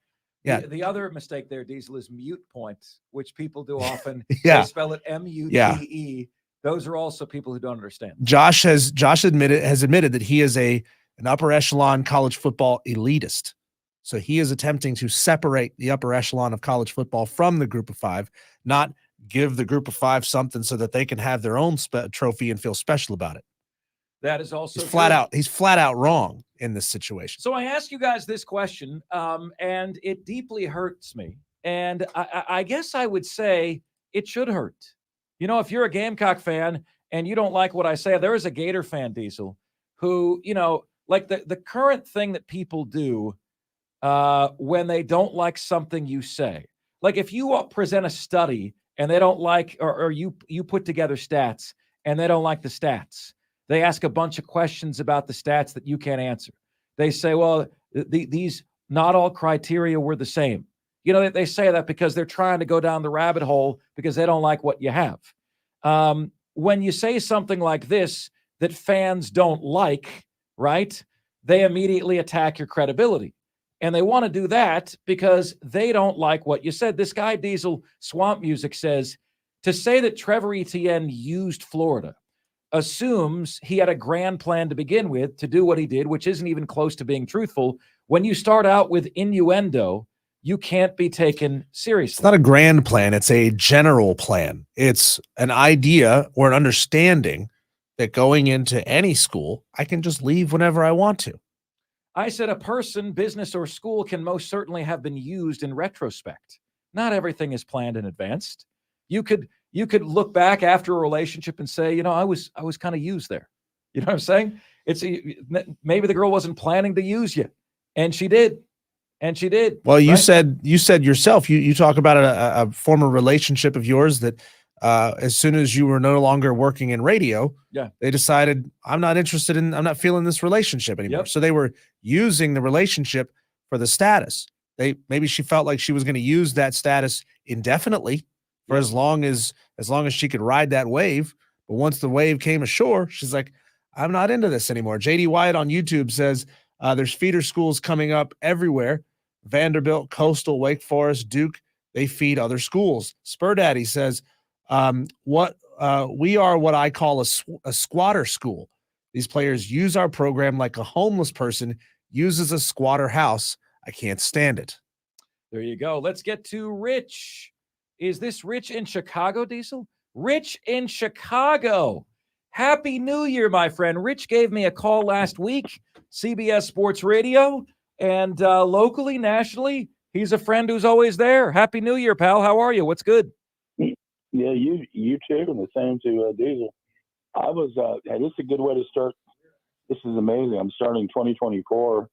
Yeah. The other mistake there, Diesel, is mute point, which people do often. Yeah. They spell it M-U-T-E. Yeah. Those are also people who don't understand. Josh has admitted that he is an upper echelon college football elitist. So he is attempting to separate the upper echelon of college football from the group of five, not give the group of five something so that they can have their own trophy and feel special about it. That is also he's flat out wrong in this situation. So I ask you guys this question, and it deeply hurts me. And I guess I would say it should hurt. You know, if you're a Gamecock fan and you don't like what I say, there is a Gator fan, Diesel, who, you know, like the current thing that people do when they don't like something you say. Like if you present a study and they don't like, or you put together stats and they don't like the stats, they ask a bunch of questions about the stats that you can't answer. They say, well, these not all criteria were the same. You know, they say that because they're trying to go down the rabbit hole because they don't like what you have. When you say something like this that fans don't like, right, they immediately attack your credibility. And they want to do that because they don't like what you said. This guy, Diesel Swamp Music, says, to say that Trevor Etienne used Florida assumes he had a grand plan to begin with to do what he did, which isn't even close to being truthful. When you start out with innuendo, you can't be taken seriously. It's not a grand plan. It's a general plan. It's an idea or an understanding that going into any school, I can just leave whenever I want to. I said a person, business, or school can most certainly have been used in retrospect. Not everything is planned in advance. You could look back after a relationship and say, you know, I was kind of used there. You know what I'm saying? Maybe the girl wasn't planning to use you, and she did. And she did. Well, you right? said yourself, you talk about a former relationship of yours that as soon as you were no longer working in radio, they decided, I'm not feeling this relationship anymore. Yep. So they were using the relationship for the status. Maybe she felt like she was going to use that status indefinitely for as long as she could ride that wave. But once the wave came ashore, she's like, I'm not into this anymore. JD Wyatt on YouTube says there's feeder schools coming up everywhere. Vanderbilt, Coastal, Wake Forest, Duke, they feed other schools. Spur Daddy says, we are what I call a squatter school. These players use our program like a homeless person uses a squatter house. I can't stand it. There you go. Let's get to Rich. Is this Rich in Chicago, Diesel? Rich in Chicago. Happy New Year, my friend. Rich gave me a call last week, CBS Sports Radio. And locally, nationally, he's a friend who's always there. Happy New Year, pal. How are you? What's good? Yeah, you too, and the same to Diesel. Hey, this is a good way to start. This is amazing. I'm starting 2024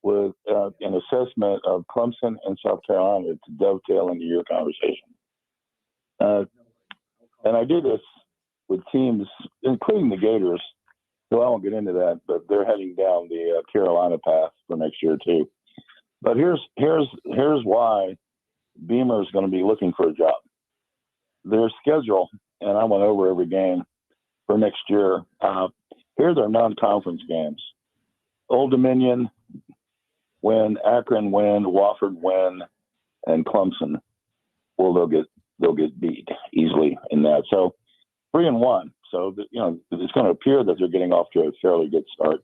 with an assessment of Clemson and South Carolina to dovetail into your conversation. And I do this with teams, including the Gators. So I won't get into that, but they're heading down the Carolina path for next year too. But here's why Beamer is going to be looking for a job. Their schedule, and I went over every game for next year. Here are their non-conference games: Old Dominion win, Akron win, Wofford win, and Clemson. Well, they'll get beat easily in that. So 3-1. So, it's going to appear that they're getting off to a fairly good start.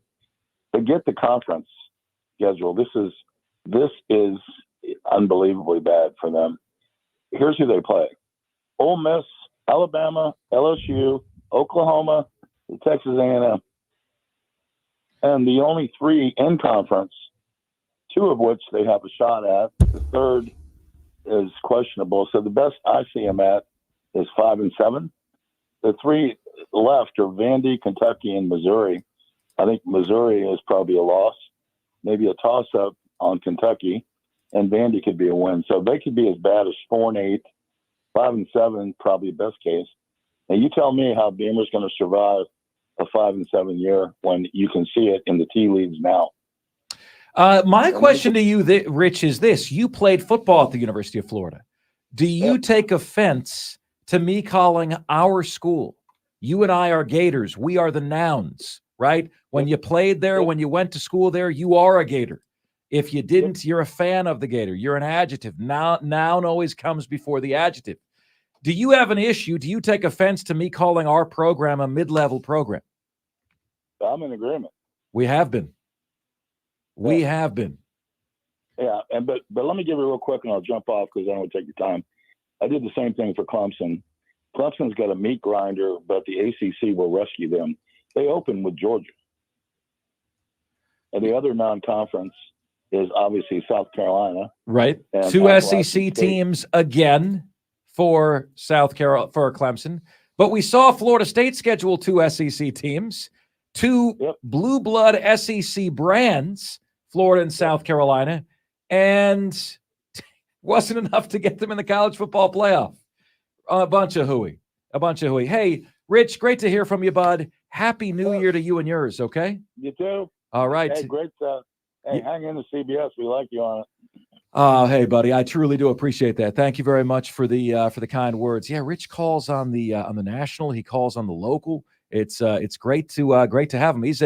But get the conference schedule. This is unbelievably bad for them. Here's who they play: Ole Miss, Alabama, LSU, Oklahoma, Texas A&M. And the only three in conference, two of which they have a shot at. The third is questionable. So the best I see them at is 5-7. The three left are Vandy, Kentucky, and Missouri. I think Missouri is probably a loss, maybe a toss-up on Kentucky, and Vandy could be a win. So they could be as bad as 4-8, 5-7, probably best case. And you tell me how Beamer's going to survive a 5-7 year when you can see it in the tea leaves now. My question to you, Rich, is this. You played football at the University of Florida. Do you take offense to me calling our school? You and I are Gators. We are the nouns, right? When you played there, when you went to school there, you are a Gator. If you didn't, you're a fan of the Gator. You're an adjective. Noun always comes before the adjective. Do you have an issue? Do you take offense to me calling our program a mid-level program? I'm in agreement. We have been. We have been. Yeah, but let me give you real quick, and I'll jump off because I don't want to take your time. I did the same thing for Clemson. Clemson's got a meat grinder, but the ACC will rescue them. They open with Georgia. And the other non-conference is obviously South Carolina. Right. Two SEC teams again for Clemson. But we saw Florida State schedule two SEC teams, two blue blood SEC brands, Florida and South Carolina, and wasn't enough to get them in the college football playoff. A bunch of hooey. Hey, Rich, great to hear from you, bud. Happy New Year to you and yours, okay? You too. All right. Hey, great stuff. Hey, hang in the CBS. We like you on it. Oh, hey, buddy. I truly do appreciate that. Thank you very much for the kind words. Yeah, Rich calls on the national. He calls on the local. It's great to have him. He's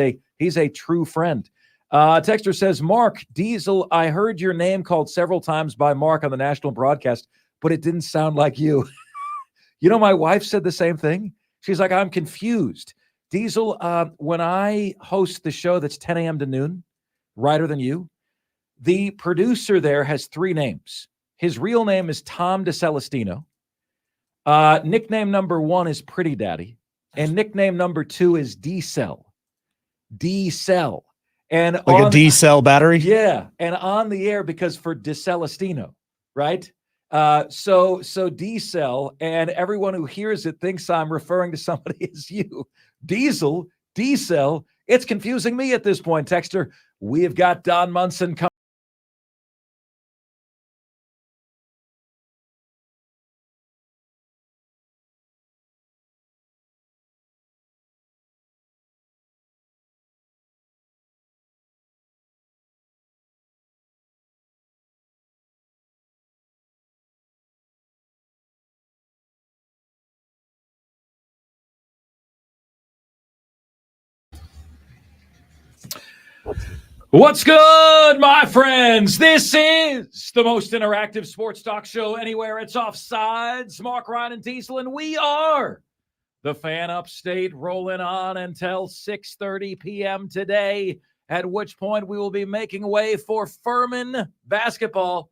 a true friend. Texter says, Mark Diesel, I heard your name called several times by Mark on the national broadcast, but it didn't sound like you. You know, my wife said the same thing. She's like, I'm confused. Diesel, when I host the show that's 10 a.m. to noon, Brighter Than You, The producer there has 3 names. His real name is Tom DeCelestino. Nickname number 1 is Pretty Daddy. And nickname number 2 is D-Cell. D-Cell. And like a D-cell battery? Yeah. And on the air, because for DeCelestino, right? So D-Cell, and everyone who hears it thinks I'm referring to somebody as you. Diesel, D-Cell. It's confusing me at this point, Texter. We have got Don Munson coming. What's good, my friends? This is the most interactive sports talk show anywhere. It's Offsides, Mark Ryan and Diesel, and we are the Fan Upstate, rolling on until 6:30 p.m. today, at which point we will be making way for Furman basketball.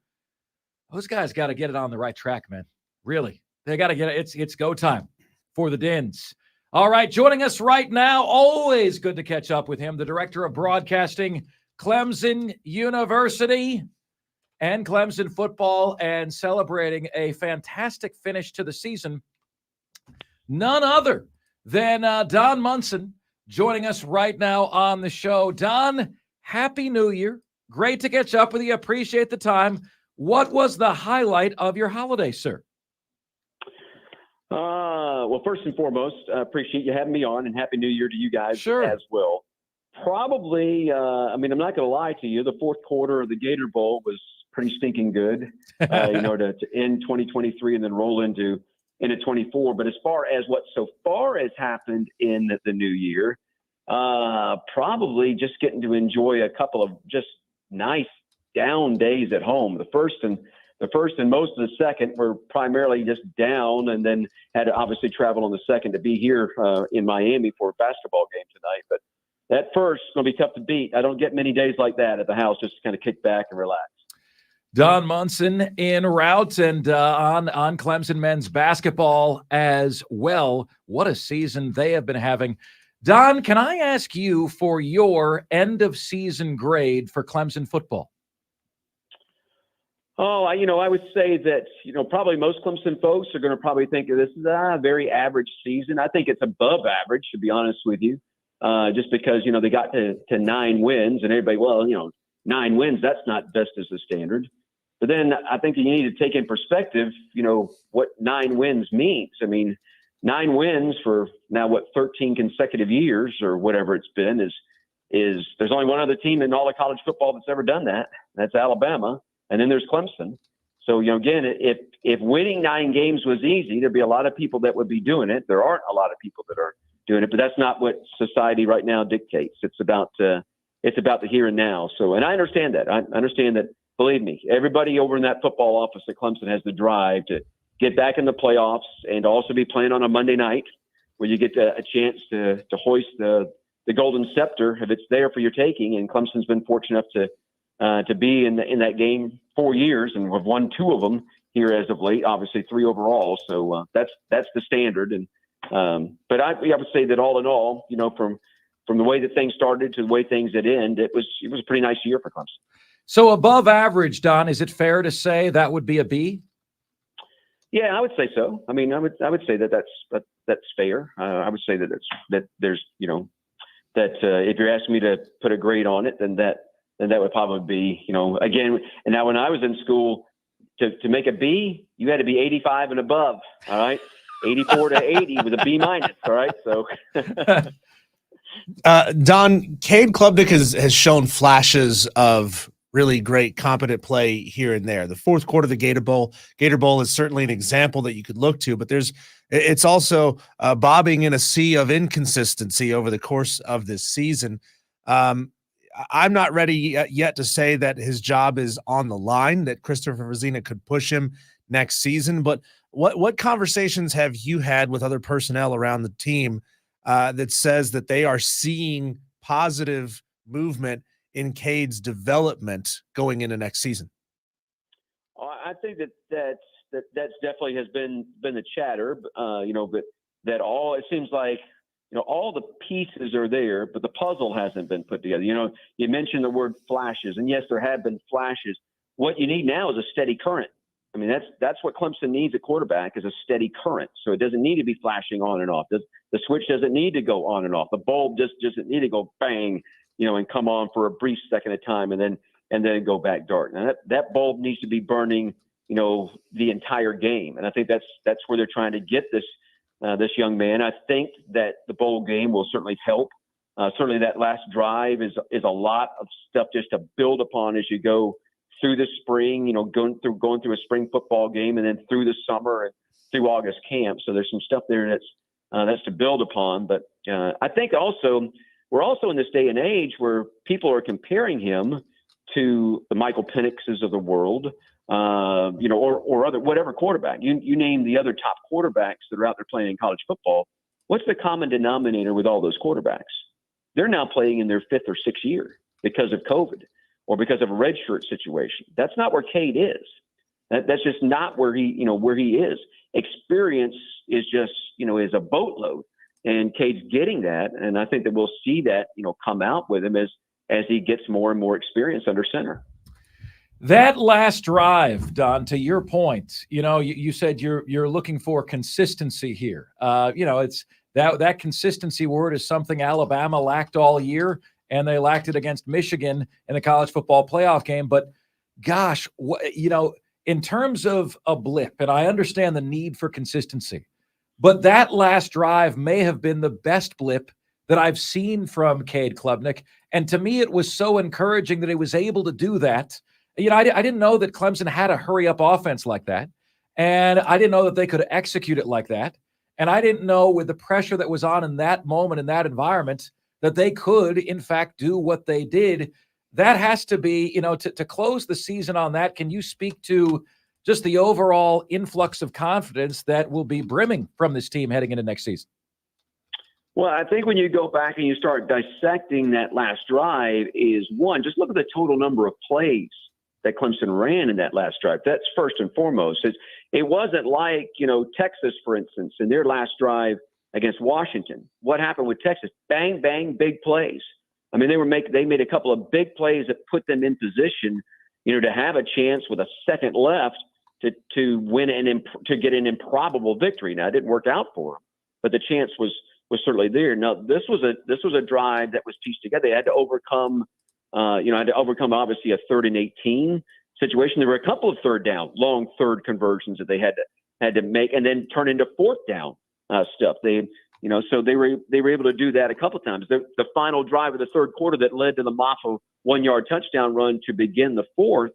Those guys got to get it on the right track, man. Really, they got to get it. It's go time for the Dins. All right, joining us right now, always good to catch up with him, the Director of Broadcasting, Clemson University and Clemson football, and celebrating a fantastic finish to the season. None other than Don Munson joining us right now on the show. Don, Happy New Year. Great to catch up with you. Appreciate the time. What was the highlight of your holiday, sir? Well, first and foremost, I appreciate you having me on, and Happy New Year to you guys as well. Probably, I'm not going to lie to you, the fourth quarter of the Gator Bowl was pretty stinking good, to end 2023 and then roll into 24. But as far as what so far has happened in the new year, probably just getting to enjoy a couple of just nice down days at home. The first and most of the second were primarily just down, and then had to obviously travel on the second to be here in Miami for a basketball game tonight. But that first is going to be tough to beat. I don't get many days like that at the house, just to kind of kick back and relax. Don Munson en route and on Clemson men's basketball as well. What a season they have been having. Don, can I ask you for your end-of-season grade for Clemson football? Oh, I would say that, probably most Clemson folks are going to probably think of this as a very average season. I think it's above average, to be honest with you, just because, they got to 9 wins and everybody, 9 wins, that's not best as the standard. But then I think you need to take in perspective, what 9 wins means. 9 wins for now, 13 consecutive years or whatever it's been is there's only one other team in all of college football that's ever done that. That's Alabama. And then there's Clemson. So, again, if winning 9 games was easy, there'd be a lot of people that would be doing it. There aren't a lot of people that are doing it, but that's not what society right now dictates. It's about the here and now. So, and I understand that. I understand that. Believe me, everybody over in that football office at Clemson has the drive to get back in the playoffs and also be playing on a Monday night where you get a chance to hoist the golden scepter if it's there for your taking. And Clemson's been fortunate enough to be in that game 4 years, and we've won 2 of them here as of late. Obviously 3 overall, so that's the standard. And but I would say that all in all, from the way that things started to the way things had ended, it was a pretty nice year for Clemson. So above average, Don, is it fair to say that would be a B? Yeah, I would say so. I would say that's fair. I would say that there's that if you're asking me to put a grade on it, then that would probably be, again, and now when I was in school, to make a B, you had to be 85 and above. All right. 84 to 80 with a B minus. All right. So Don, Cade Klubnik has shown flashes of really great, competent play here and there. The fourth quarter of the Gator Bowl is certainly an example that you could look to, but it's also bobbing in a sea of inconsistency over the course of this season. I'm not ready yet to say that his job is on the line, that Christopher Vazina could push him next season. But what conversations have you had with other personnel around the team that says that they are seeing positive movement in Cade's development going into next season? I think that's definitely has been the chatter, but that all, it seems like, all the pieces are there, but the puzzle hasn't been put together. You mentioned the word flashes, and yes, there have been flashes. What you need now is a steady current. I mean, that's what Clemson needs at quarterback, is a steady current. So it doesn't need to be flashing on and off. The switch doesn't need to go on and off. The bulb just doesn't need to go bang, and come on for a brief second at a time and then go back dark. Now that bulb needs to be burning, the entire game. And I think that's where they're trying to get this young man. I think that the bowl game will certainly help. Certainly that last drive is a lot of stuff just to build upon as you go through the spring, going through a spring football game, and then through the summer and through August camp. So there's some stuff there that's to build upon. But I think also we're also in this day and age where people are comparing him to the Michael Penixes of the world, or other, whatever quarterback. You name the other top quarterbacks that are out there playing in college football. What's the common denominator with all those quarterbacks? They're now playing in their 5th or 6th year because of COVID, or because of a redshirt situation. That's not where Cade is. That's just not where he is. Experience is just, is a boatload, and Cade's getting that. And I think that we'll see that, come out with him as he gets more and more experience under center. That last drive, Don, to your point, you said you're looking for consistency here. It's that consistency word is something Alabama lacked all year, and they lacked it against Michigan in the college football playoff game. But gosh, in terms of a blip, and I understand the need for consistency, but that last drive may have been the best blip that I've seen from Cade Klubnik. And to me, it was so encouraging that he was able to do that. I didn't know that Clemson had a hurry-up offense like that. And I didn't know that they could execute it like that. And I didn't know, with the pressure that was on in that moment, in that environment, that they could, in fact, do what they did. That has to be, to close the season on that. Can you speak to just the overall influx of confidence that will be brimming from this team heading into next season? Well, I think when you go back and you start dissecting that last drive is, one, just look at the total number of plays that Clemson ran in that last drive. That's first and foremost. It wasn't like, Texas, for instance, in their last drive against Washington. What happened with Texas? Bang, bang, big plays. I mean, they made a couple of big plays that put them in position, to have a chance with a second left to win to get an improbable victory. Now, it didn't work out for them, but the chance was certainly there. Now, this was a drive that was pieced together. They had to overcome, obviously a 3rd and 18 situation. There were a couple of long third conversions that they had to make, and then turn into 4th down stuff. So they were able to do that a couple of times. The final drive of the third quarter that led to the Maffa 1-yard touchdown run to begin the 4th.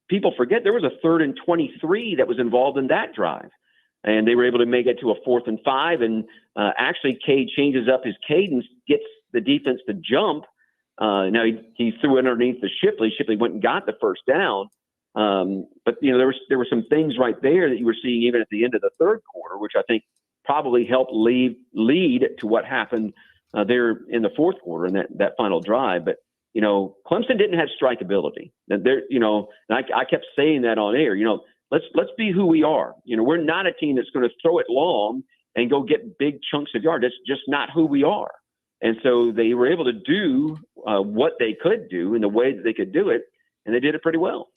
People forget there was a 3rd and 23 that was involved in that drive, and they were able to make it to a 4th and 5. And actually, Cade changes up his cadence, gets the defense to jump. Now he threw it underneath the Shipley. Shipley went and got the first down. But there were some things right there that you were seeing even at the end of the third quarter, which I think probably helped lead to what happened there in the fourth quarter and that final drive. But Clemson didn't have strikeability. And I kept saying that on air. Let's be who we are. We're not a team that's going to throw it long and go get big chunks of yard. That's just not who we are. And so they were able to do what they could do in the way that they could do it, and they did it pretty well.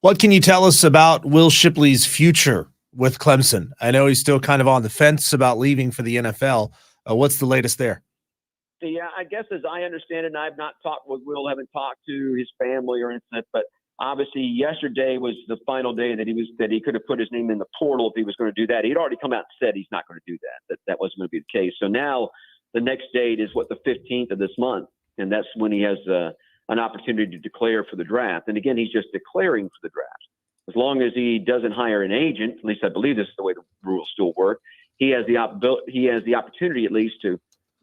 What can you tell us about Will Shipley's future with Clemson? I know he's still kind of on the fence about leaving for the NFL. What's the latest there? Yeah, I guess as I understand it, and I've not talked with Will, haven't talked to his family or anything, but obviously yesterday was the final day that he could have put his name in the portal if he was going to do that. He'd already come out and said he's not going to do that wasn't going to be the case. So now the next date is the 15th of this month, and that's when he has an opportunity to declare for the draft. And again, he's just declaring for the draft. As long as he doesn't hire an agent, at least I believe this is the way the rules still work, he has the opportunity at least to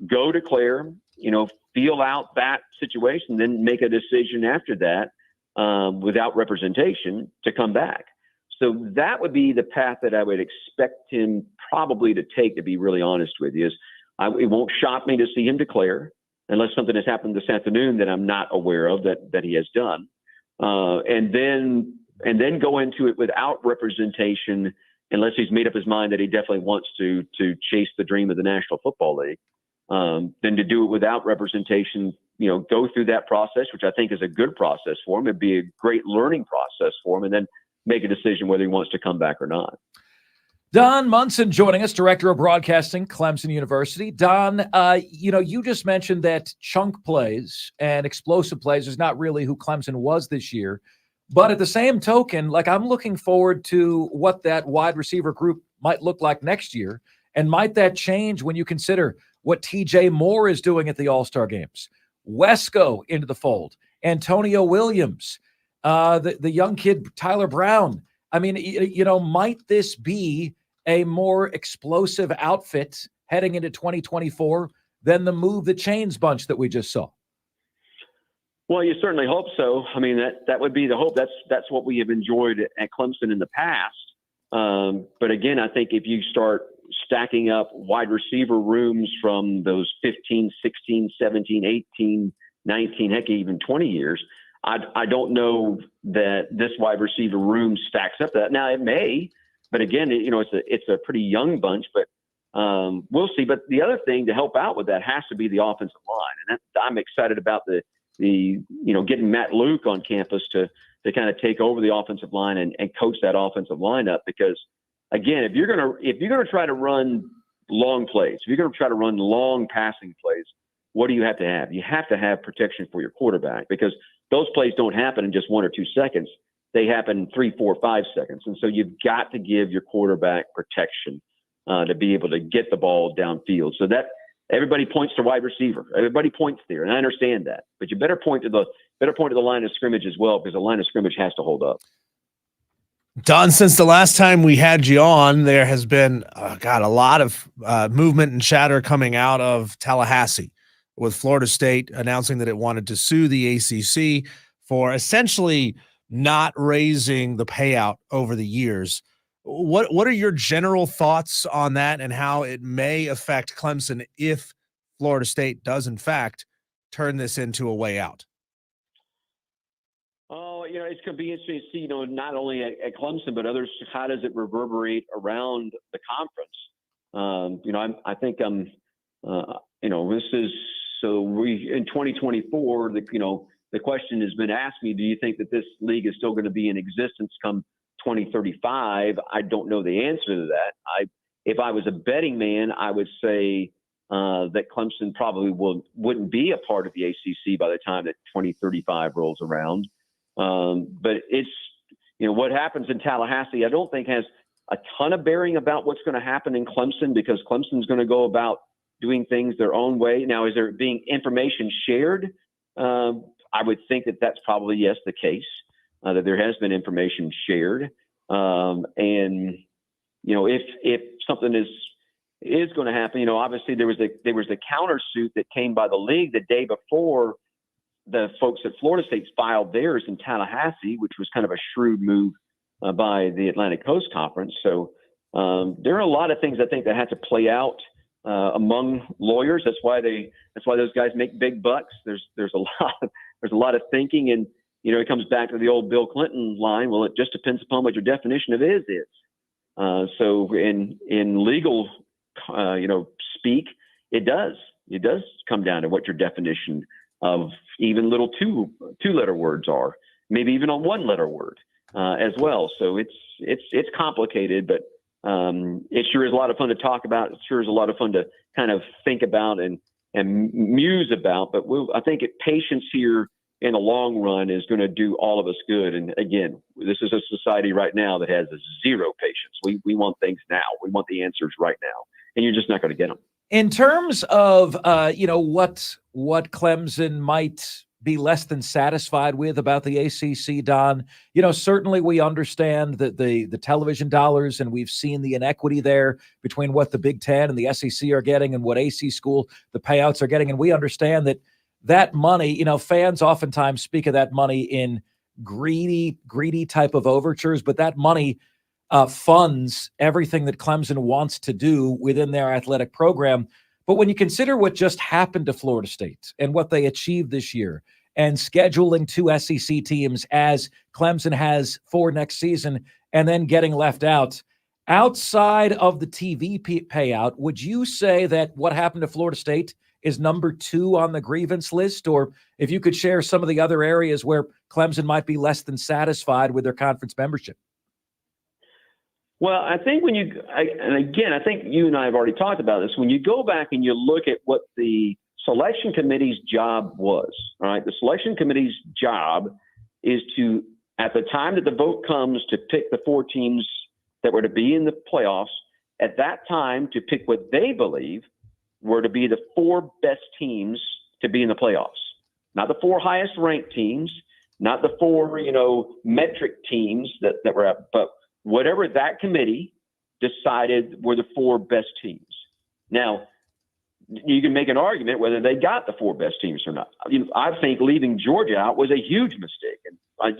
go declare, feel out that situation, then make a decision after that without representation to come back. So that would be the path that I would expect him probably to take, to be really honest with you. It won't shock me to see him declare. unless something has happened this afternoon that I'm not aware of that he has done. And then go into it without representation, unless he's made up his mind that he definitely wants to chase the dream of the National Football League. Then to do it without representation, go through that process, which I think is a good process for him. It'd be a great learning process for him, and then make a decision whether he wants to come back or not. Don Munson joining us, Director of Broadcasting, Clemson University. Don, you just mentioned that chunk plays and explosive plays is not really who Clemson was this year. But at the same token, I'm looking forward to what that wide receiver group might look like next year. And might that change when you consider what TJ Moore is doing at the All-Star games? Wesco into the fold, Antonio Williams, the young kid, Tyler Brown. I mean, might this be a more explosive outfit heading into 2024 than the Move the Chains bunch that we just saw? Well, you certainly hope so. I mean, that would be the hope. That's what we have enjoyed at Clemson in the past. But again, I think if you start stacking up wide receiver rooms from those 15, 16, 17, 18, 19, heck, even 20 years, I don't know that this wide receiver room stacks up that. Now it may, but again, it's a pretty young bunch, but we'll see. But the other thing to help out with that has to be the offensive line, and I'm excited about the getting Matt Luke on campus to kind of take over the offensive line and coach that offensive line up. Because again, if you're gonna try to run long plays, if you're gonna try to run long passing plays, what do you have to have? You have to have protection for your quarterback, because those plays don't happen in just 1 or 2 seconds. They happen in 3, 4, 5 seconds. And so you've got to give your quarterback protection to be able to get the ball downfield. So that everybody points to wide receiver. Everybody points there, and I understand that. But you better point to the line of scrimmage as well, because the line of scrimmage has to hold up. Don, since the last time we had you on, there has been a lot of movement and chatter coming out of Tallahassee, with Florida State announcing that it wanted to sue the ACC for essentially not raising the payout over the years. What are your general thoughts on that, and how it may affect Clemson if Florida State does in fact turn this into a way out? Oh, it's going to be interesting to see, not only at Clemson, but others. How does it reverberate around the conference? I think this is, so we, in 2024, the question has been asked me, do you think that this league is still going to be in existence come 2035? I don't know the answer to that. If I was a betting man, I would say that Clemson probably wouldn't be a part of the ACC by the time that 2035 rolls around. But it's, what happens in Tallahassee, I don't think has a ton of bearing about what's going to happen in Clemson, because Clemson's going to go about doing things their own way. Now, is there being information shared? I would think that that's probably, yes, the case, that there has been information shared. And, if something is going to happen, obviously there was a countersuit that came by the league the day before the folks at Florida State filed theirs in Tallahassee, which was kind of a shrewd move by the Atlantic Coast Conference. So there are a lot of things I think that have to play out among lawyers. That's why those guys make big bucks. There's a lot of thinking, and it comes back to the old Bill Clinton line. Well, it just depends upon what your definition of is. So in legal speak, it does come down to what your definition of even little two-letter words are, maybe even a one-letter word as well. So it's complicated, but it sure is a lot of fun to talk about. It sure is a lot of fun to kind of think about and muse about. But I think patience here in the long run is going to do all of us good. And again, this is a society right now that has zero patience. We want things now. We want the answers right now, and you're just not going to get them. In terms of what Clemson might be less than satisfied with about the ACC, Don, certainly we understand that the television dollars, and we've seen the inequity there between what the Big Ten and the SEC are getting and what AC school, the payouts are getting. And we understand that money, fans oftentimes speak of that money in greedy type of overtures, but that money funds everything that Clemson wants to do within their athletic program. But when you consider what just happened to Florida State and what they achieved this year, and scheduling 2 SEC teams as Clemson has for next season, and then getting left out, outside of the TV payout, would you say that what happened to Florida State is number 2 on the grievance list? Or if you could share some of the other areas where Clemson might be less than satisfied with their conference membership. Well, I think I think you and I have already talked about this. When you go back and you look at what the selection committee's job was, all right, the selection committee's job is to, at the time that the vote comes to pick the 4 teams that were to be in the playoffs, at that time to pick what they believe were to be the 4 best teams to be in the playoffs. Not the 4 highest ranked teams, not the 4, metric teams that were up, but whatever that committee decided were the 4 best teams. Now, you can make an argument whether they got the 4 best teams or not. I think leaving Georgia out was a huge mistake. And,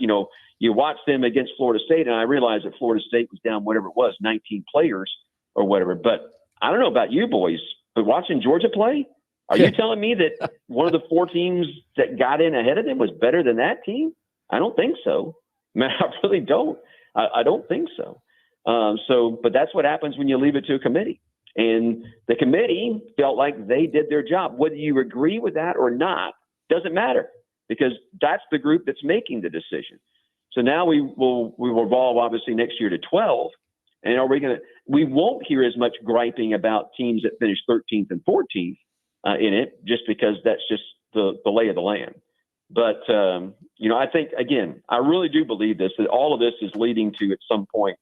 you watch them against Florida State, and I realized that Florida State was down whatever it was, 19 players or whatever. But I don't know about you boys, but watching Georgia play, are you telling me that one of the 4 teams that got in ahead of them was better than that team? I don't think so. Man, I really don't. I don't think so. But that's what happens when you leave it to a committee. And the committee felt like they did their job. Whether you agree with that or not doesn't matter, because that's the group that's making the decision. So now we will evolve obviously next year to 12, and we won't hear as much griping about teams that finish 13th and 14th in it, just because that's just the lay of the land. But I think, again, I really do believe that all of this is leading to, at some point,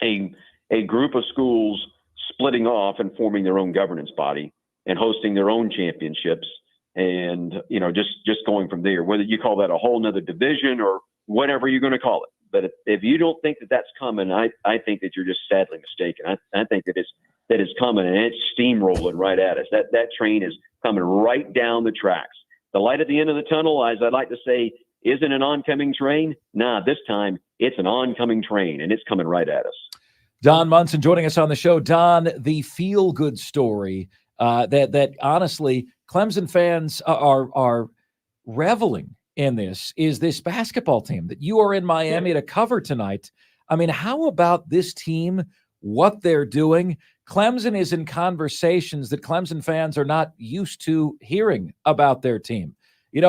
a group of schools splitting off and forming their own governance body and hosting their own championships, and just going from there, whether you call that a whole nother division or whatever you're going to call it. But if you don't think that that's coming, I think that you're just sadly mistaken. I think that it's coming, and it's steamrolling right at us. That train is coming right down the tracks. The light at the end of the tunnel, as I'd like to say, isn't an oncoming train. Nah, this time it's an oncoming train, and it's coming right at us. Don Munson joining us on the show. Don, the feel-good story that honestly Clemson fans are reveling in is this basketball team that you are in Miami to cover tonight. I mean, how about this team, what they're doing? Clemson is in conversations that Clemson fans are not used to hearing about their team.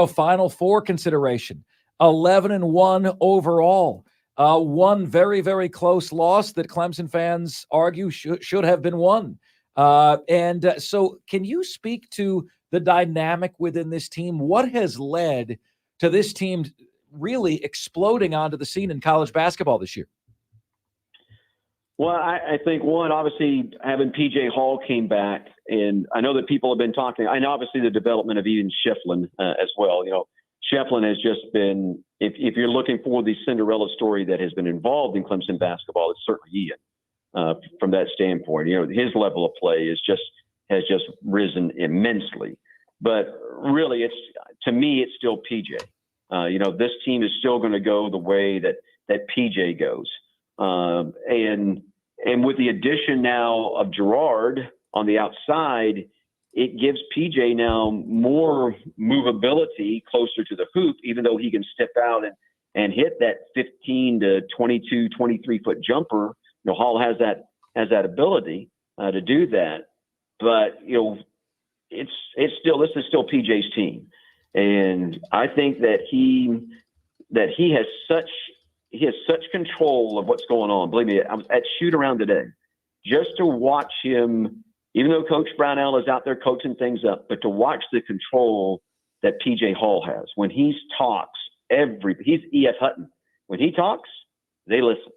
Final 4 consideration, 11-1 overall. One very, very close loss that Clemson fans argue should have been won. So can you speak to the dynamic within this team? What has led to this team really exploding onto the scene in college basketball this year? Well, I think, one, obviously having P.J. Hall came back, and I know that people have been talking. I know obviously the development of Ian Shiflin as well. Shiflin has just been, if you're looking for the Cinderella story that has been involved in Clemson basketball, it's certainly Ian. From that standpoint, his level of play has just risen immensely. But really, to me, it's still PJ. This team is still going to go the way that PJ goes. And with the addition now of Gerard on the outside, it gives PJ now more movability closer to the hoop, even though he can step out and hit that 15 to 22, 23 foot jumper. Hall has that ability to do that. But this is still PJ's team, and I think that he has such control of what's going on. Believe me, I was at shoot around today just to watch him, even though Coach Brownell is out there coaching things up, but to watch the control that PJ Hall has. When he talks, he's E.F. Hutton. When he talks, they listen.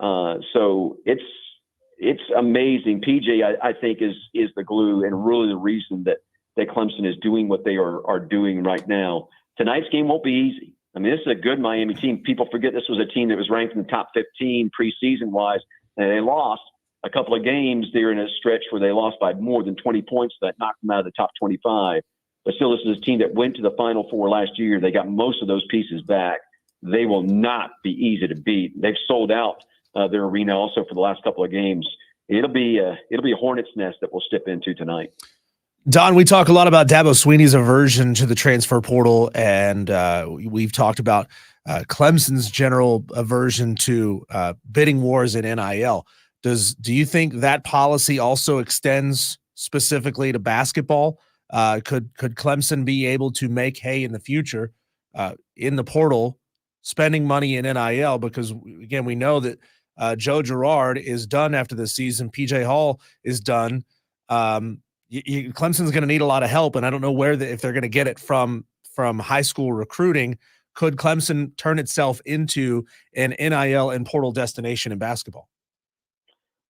So it's amazing. PJ, I think, is the glue and really the reason that Clemson is doing what they are doing right now. Tonight's game won't be easy. I mean, this is a good Miami team. People forget this was a team that was ranked in the top 15 preseason-wise, and they lost a couple of games there in a stretch where they lost by more than 20 points that knocked them out of the top 25. But still, this is a team that went to the Final Four last year. They got most of those pieces back. They will not be easy to beat. They've sold out their arena also for the last couple of games. It'll be a hornet's nest that we'll step into tonight. Don, we talk a lot about Dabo Swinney's aversion to the transfer portal, and we've talked about Clemson's general aversion to bidding wars in NIL. Do you think that policy also extends specifically to basketball? Could Clemson be able to make hay in the future in the portal, spending money in NIL? Because again, we know that Joe Girard is done after the season. PJ Hall is done. Clemson's going to need a lot of help, and I don't know if they're going to get it from high school recruiting. Could Clemson turn itself into an NIL and portal destination in basketball?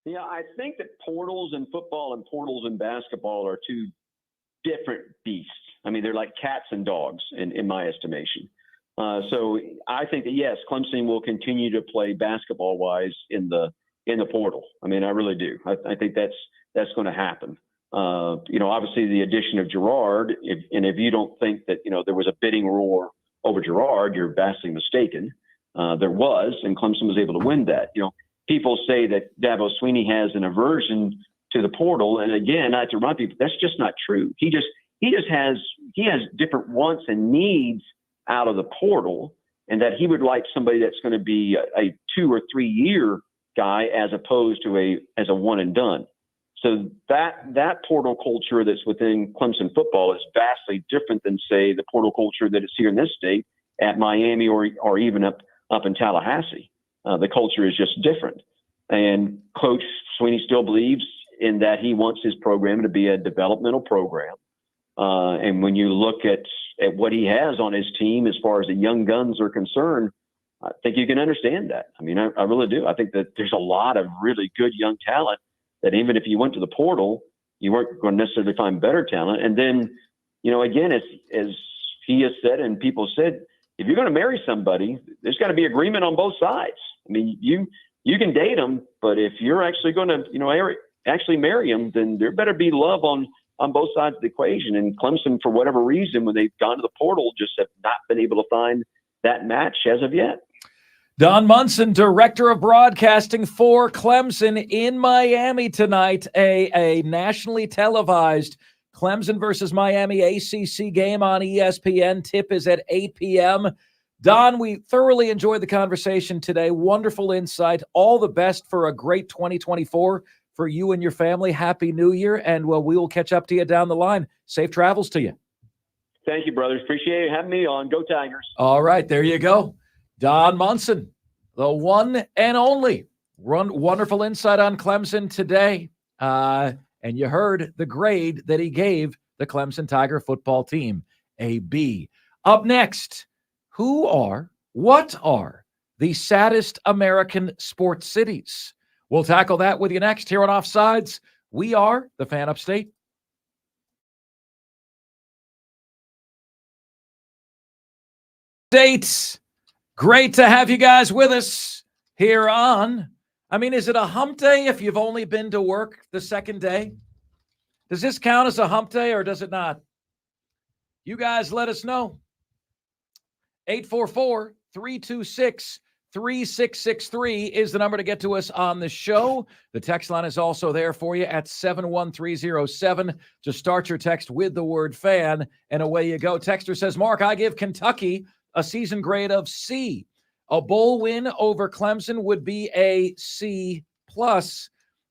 Yeah, I think that portals in football and portals in basketball are two different beasts. I mean, they're like cats and dogs in my estimation. So I think that, yes, Clemson will continue to play basketball-wise in the portal. I mean, I really do. I think that's going to happen. Obviously the addition of Girard, if you don't think that, there was a bidding war over Girard, you're vastly mistaken. There was, and Clemson was able to win that. People say that Dabo Swinney has an aversion to the portal. And again, I have to remind people, that's just not true. He has different wants and needs out of the portal, and that he would like somebody that's going to be a 2 or 3 year guy as opposed to as a one and done. So that portal culture that's within Clemson football is vastly different than, say, the portal culture that is here in this state at Miami or even up in Tallahassee. The culture is just different. And Coach Swinney still believes in that he wants his program to be a developmental program. And when you look at what he has on his team as far as the young guns are concerned, I think you can understand that. I mean, I really do. I think that there's a lot of really good young talent that even if you went to the portal, you weren't going to necessarily find better talent. And then, again, as he has said and people said, if you're going to marry somebody, there's got to be agreement on both sides. I mean, you can date them, but if you're actually going to, actually marry them, then there better be love on both sides of the equation. And Clemson, for whatever reason, when they've gone to the portal, just have not been able to find that match as of yet. Don Munson, Director of Broadcasting for Clemson, in Miami tonight, a nationally televised Clemson versus Miami ACC game on ESPN. Tip is at 8 p.m. Don, we thoroughly enjoyed the conversation today. Wonderful insight. All the best for a great 2024 for you and your family. Happy New Year, and we will catch up to you down the line. Safe travels to you. Thank you, brothers. Appreciate it. Having me on. Go Tigers. All right, there you go. Don Munson, the one and only. Wonderful insight on Clemson today. And you heard the grade that he gave the Clemson Tiger football team, a B. Up next, what are the saddest American sports cities? We'll tackle that with you next here on Offsides. We are the Fan Upstate. States. Great to have you guys with us here on, is it a hump day if you've only been to work the second day? Does this count as a hump day or does it not? You guys let us know. 844-326-3663 is the number to get to us on the show. The text line is also there for you at 71307. Just start your text with the word fan, and away you go. Texter says, Mark, I give Kentucky a season grade of C. A bowl win over Clemson would be a C+.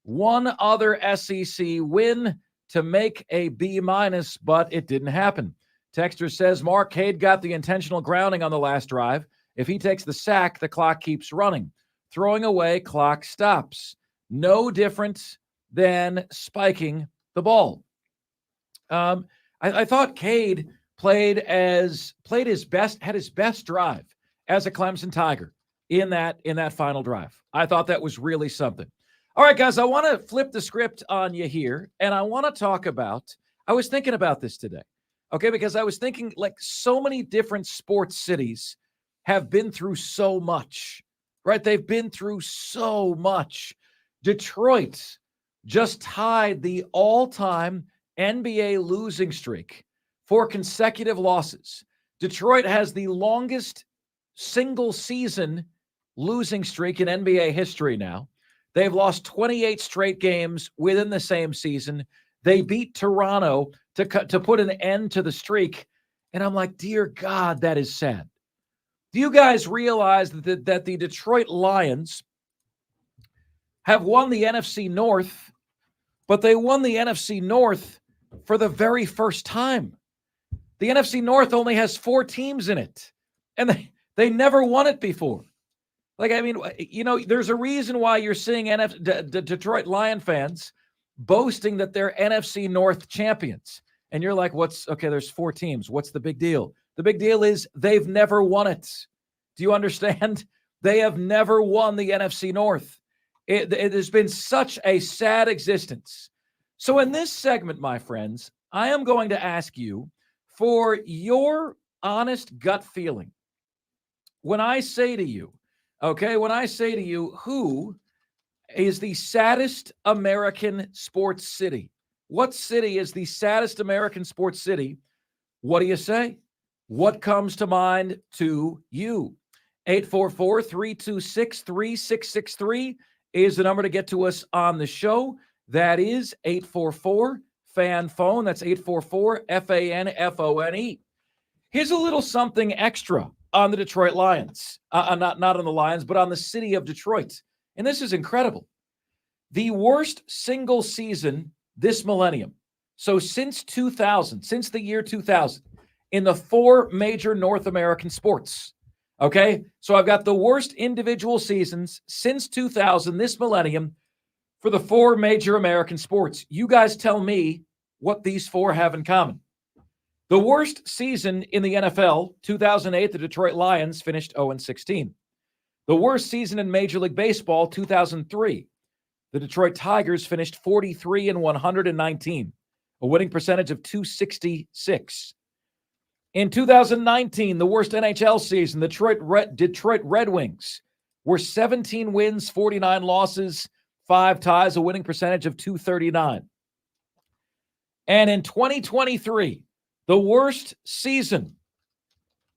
One other SEC win to make a B-, but it didn't happen. Texter says, Mark, Cade got the intentional grounding on the last drive. If he takes the sack, the clock keeps running. Throwing away, clock stops. No different than spiking the ball. I thought Cade had his best drive as a Clemson Tiger in that final drive. I thought that was really something. All right, guys, I want to flip the script on you here, and I want to talk about, I was thinking about this today, okay, because I was thinking, like, so many different sports cities have been through so much, right? They've been through so much. Detroit just tied the all-time NBA losing streak for consecutive losses. Detroit has the longest single-season losing streak in NBA history now. They've lost 28 straight games within the same season. They beat Toronto to put an end to the streak. And I'm like, dear God, that is sad. Do you guys realize that the Detroit Lions have won the NFC North, but they won the NFC North for the very first time? The NFC North only has 4 teams in it, and they never won it before. Like, I mean, you know, there's a reason why you're seeing Detroit Lion fans boasting that they're NFC North champions. And you're like, there's 4 teams. What's the big deal? The big deal is they've never won it. Do you understand? They have never won the NFC North. It has been such a sad existence. So in this segment, my friends, I am going to ask you for your honest gut feeling. When I say to you, who is the saddest American sports city? What city is the saddest American sports city? What do you say? What comes to mind to you? 844-326-3663 is the number to get to us on the show. That is 844-FAN-PHONE. That's 844-FAN-FONE. Here's a little something extra on the Detroit Lions. Not on the Lions, but on the city of Detroit. And this is incredible. The worst single season this millennium. So since 2000, since the year 2000, in the 4 major North American sports. Okay? So I've got the worst individual seasons since 2000, this millennium, for the 4 major American sports. You guys tell me what these 4 have in common. The worst season in the NFL, 2008, the Detroit Lions finished 0-16. The worst season in Major League Baseball, 2003. The Detroit Tigers finished 43-119, a winning percentage of .266. In 2019, the worst NHL season, Detroit Red Wings were 17 wins, 49 losses, 5 ties, a winning percentage of .239. And in 2023, the worst season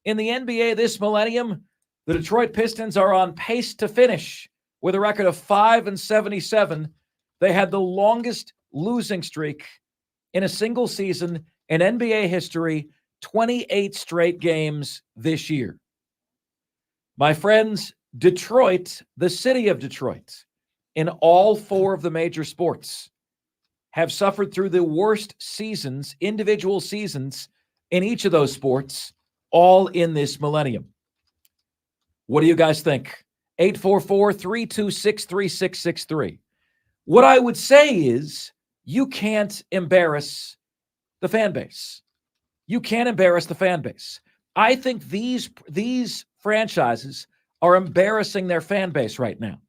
in the NBA this millennium, the Detroit Pistons are on pace to finish with a record of 5-77. They had the longest losing streak in a single season in NBA history, 28 straight games this year. My friends, Detroit, the city of Detroit, in all 4 of the major sports, have suffered through the worst seasons, individual seasons, in each of those sports, all in this millennium. What do you guys think? 844-326-3663. What I would say is you can't embarrass the fan base. You can't embarrass the fan base. I think these franchises are embarrassing their fan base right now.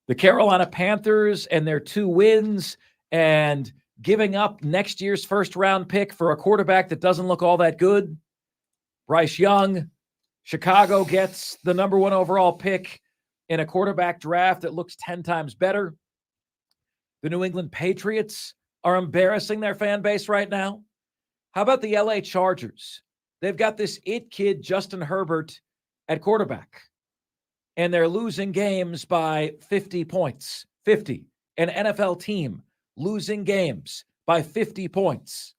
The Carolina Panthers and their 2 wins and giving up next year's first-round pick for a quarterback that doesn't look all that good. Bryce Young. Chicago gets the number 1 overall pick in a quarterback draft that looks 10 times better. The New England Patriots are embarrassing their fan base right now. How about the LA Chargers? They've got this it kid, Justin Herbert, at quarterback, and they're losing games by 50 points. 50. An NFL team losing games by 50 points.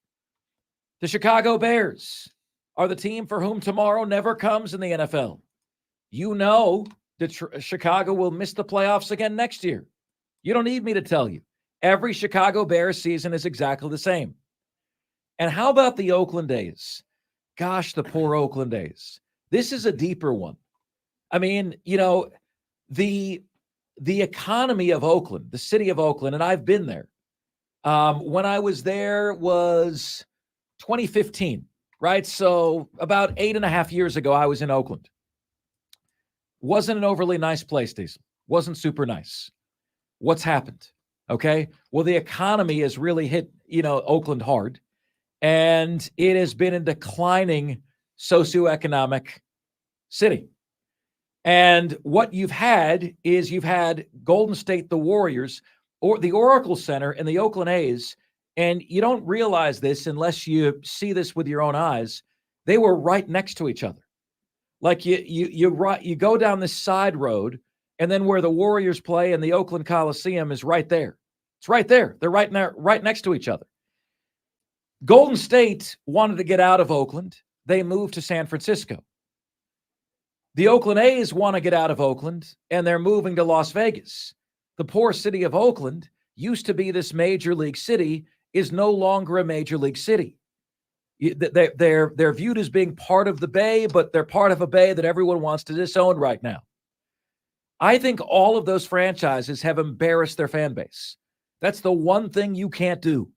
The Chicago Bears are the team for whom tomorrow never comes in the NFL. You know that Chicago will miss the playoffs again next year. You don't need me to tell you. Every Chicago Bears season is exactly the same. And how about the Oakland A's? Gosh, the poor Oakland A's. This is a deeper one. I mean, you know, the economy of Oakland, the city of Oakland, and I've been there. When I was there was 2015. Right? So about 8.5 years ago, I was in Oakland. Wasn't an overly nice place, Diesel. Wasn't super nice. What's happened? Okay. Well, the economy has really hit, Oakland hard, and it has been a declining socioeconomic city. And what you've had is Golden State, the Warriors, or the Oracle Center and the Oakland A's. And you don't realize this unless you see this with your own eyes. They were right next to each other. Like you go down this side road, and then where the Warriors play and the Oakland Coliseum is right there. It's right there. They're right next to each other. Golden State wanted to get out of Oakland. They moved to San Francisco. The Oakland A's want to get out of Oakland, and they're moving to Las Vegas. The poor city of Oakland used to be this major league city, is no longer a major league city. They're viewed as being part of the Bay, but they're part of a Bay that everyone wants to disown right now. I think all of those franchises have embarrassed their fan base. That's the one thing you can't do.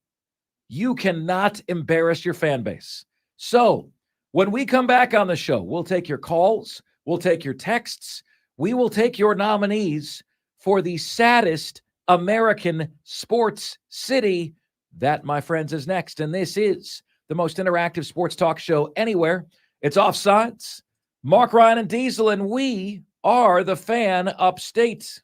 You cannot embarrass your fan base. So when we come back on the show, we'll take your calls, we'll take your texts, we will take your nominees for the saddest American sports city. That, my friends, is next. And this is the most interactive sports talk show anywhere. It's Offsides. Mark Ryan and Diesel, and we are the Fan Upstate.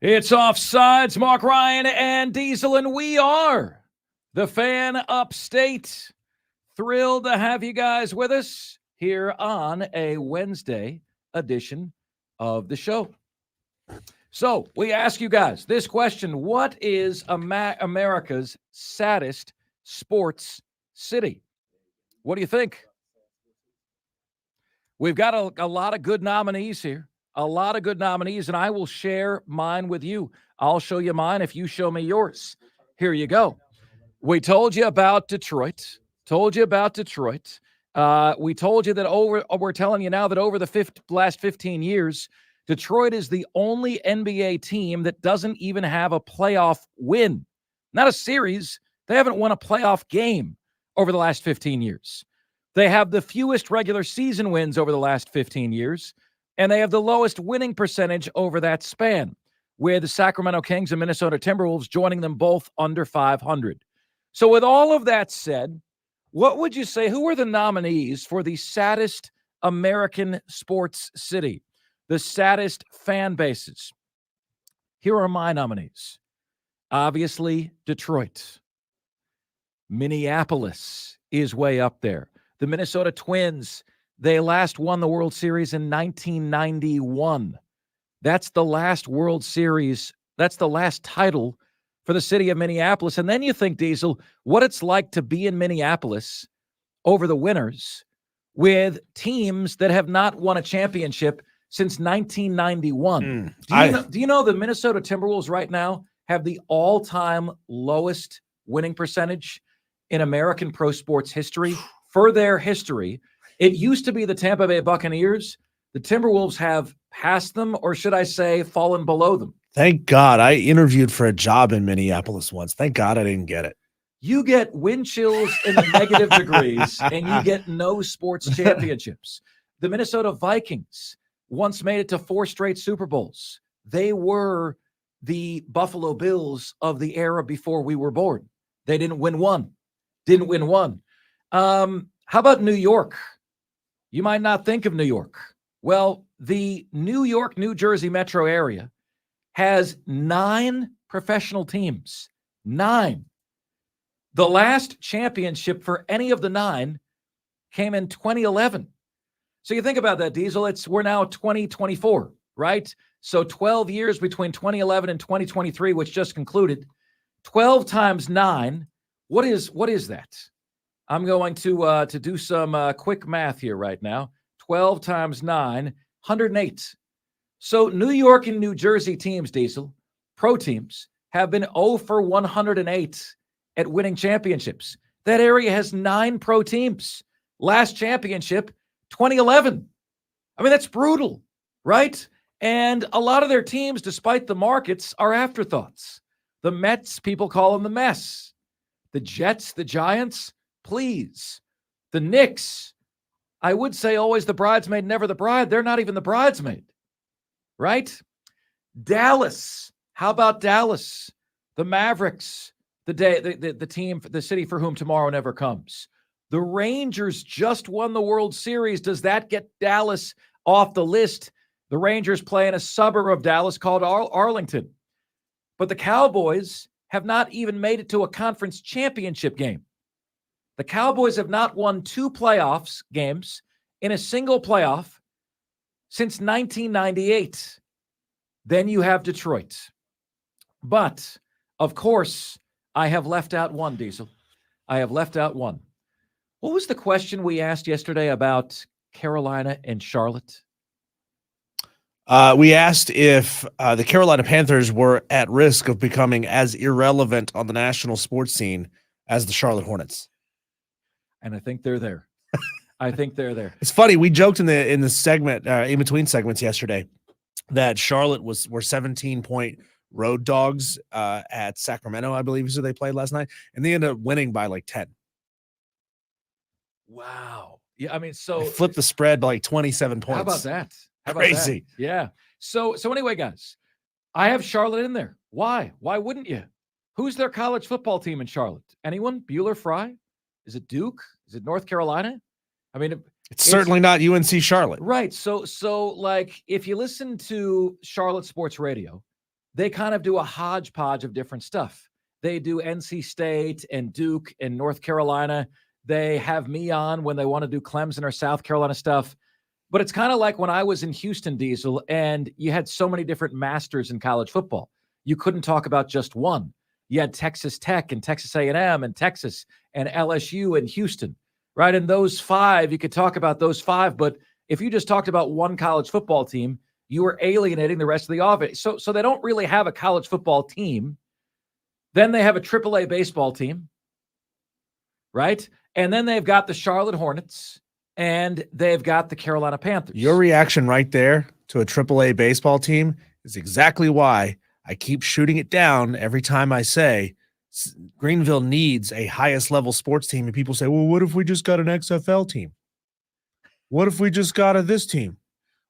It's Offsides, Mark Ryan and Diesel, and we are the Fan Upstate. Thrilled to have you guys with us here on a Wednesday edition of the show. So we ask you guys this question: what is America's saddest sports city? What do you think? We've got a lot of good nominees here. A lot of good nominees, and I will share mine with you. I'll show you mine if you show me yours. Here you go. We told you about Detroit. We told you that we're telling you now that over the last 15 years, Detroit is the only NBA team that doesn't even have a playoff win. Not a series. They haven't won a playoff game over the last 15 years. They have the fewest regular season wins over the last 15 years. And they have the lowest winning percentage over that span, with the Sacramento Kings and Minnesota Timberwolves joining them both under 500. So with all of that said, what would you say, who are the nominees for the saddest American sports city, the saddest fan bases? Here are my nominees. Obviously, Detroit. Minneapolis is way up there. The Minnesota Twins, they last won the World Series in 1991. That's the last World Series. That's the last title for the city of Minneapolis. And then you think, Diesel, what it's like to be in Minneapolis over the winters with teams that have not won a championship since 1991. Do you know the Minnesota Timberwolves right now have the all-time lowest winning percentage in American pro sports history? For their history, it used to be the Tampa Bay Buccaneers. The Timberwolves have passed them, or should I say fallen below them. Thank God. I interviewed for a job in Minneapolis once. Thank God I didn't get it. You get wind chills in the negative degrees, and you get no sports championships. The Minnesota Vikings once made it to 4 straight Super Bowls. They were the Buffalo Bills of the era before we were born. They didn't win one. How about New York? You might not think of New York. Well, the New York, New Jersey metro area has 9 professional teams. 9. The last championship for any of the 9 came in 2011. So you think about that, Diesel. We're now 2024, right? So 12 years between 2011 and 2023, which just concluded. 12 times 9. What is that? I'm going to do some quick math here right now. 12 times 9, 108. So New York and New Jersey teams, Diesel, pro teams, have been 0 for 108 at winning championships. That area has 9 pro teams. Last championship, 2011. I mean, that's brutal, right? And a lot of their teams, despite the markets, are afterthoughts. The Mets, people call them the mess. The Jets, the Giants, please. The Knicks, I would say always the bridesmaid, never the bride. They're not even the bridesmaid, right? Dallas, how about Dallas? The Mavericks, the team, the city for whom tomorrow never comes. The Rangers just won the World Series. Does that get Dallas off the list? The Rangers play in a suburb of Dallas called Arlington. But the Cowboys have not even made it to a conference championship game. The Cowboys have not won 2 playoffs games in a single playoff since 1998. Then you have Detroit. But, of course, I have left out one, Diesel. I have left out one. What was the question we asked yesterday about Carolina and Charlotte? We asked if the Carolina Panthers were at risk of becoming as irrelevant on the national sports scene as the Charlotte Hornets. And I think they're there. I think they're there. It's funny. We joked in the segment, in between segments yesterday, that Charlotte were 17-point road dogs at Sacramento, I believe is who they played last night. And they ended up winning by like 10. Wow. Yeah, I mean, so they flipped the spread by like 27 points. How about that? How about Crazy. that? Yeah. So anyway, guys, I have Charlotte in there. Why? Why wouldn't you? Who's their college football team in Charlotte? Anyone? Bueller Fry? Is it Duke? Is it North Carolina? I mean, it's certainly not UNC Charlotte. Right. So like if you listen to Charlotte Sports Radio, they kind of do a hodgepodge of different stuff. They do NC State and Duke and North Carolina. They have me on when they want to do Clemson or South Carolina stuff. But it's kind of like when I was in Houston, Diesel, and you had so many different masters in college football. You couldn't talk about just one. You had Texas Tech and Texas A&M and Texas and LSU and Houston, right? And those 5, you could talk about those 5. But if you just talked about one college football team, you were alienating the rest of the offense. So they don't really have a college football team. Then they have a AAA baseball team, right? And then they've got the Charlotte Hornets. And they've got the Carolina Panthers. Your reaction right there to a AAA baseball team is exactly why I keep shooting it down every time I say Greenville needs a highest level sports team. And people say, well, what if we just got an XFL team? What if we just got this team?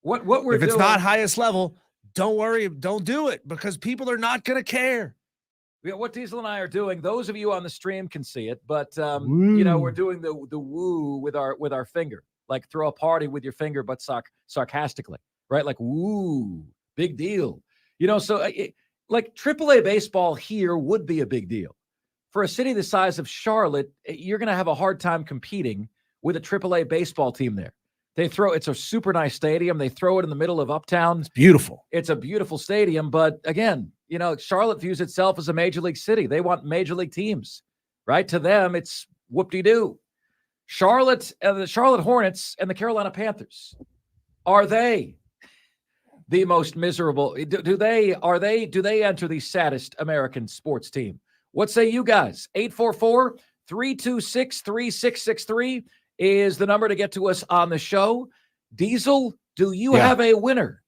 What we're if it's doing, not highest level, don't worry. Don't do it because people are not going to care. What Diesel and I are doing, those of you on the stream can see it, but we're doing the woo with our finger, like throw a party with your finger, but sarcastically, right? Like woo, big deal. So like AAA baseball here would be a big deal. For a city the size of Charlotte, you're going to have a hard time competing with a AAA baseball team there. It's a super nice stadium. They throw it in the middle of Uptown. It's beautiful. It's a beautiful stadium, but again, Charlotte views itself as a major league city. They want major league teams, right? To them, it's whoop-de-doo. Charlotte, the Charlotte Hornets and the Carolina Panthers, are they the most miserable? Do they enter the saddest American sports team? What say you guys? 844-326-3663 is the number to get to us on the show. Diesel, do you have a winner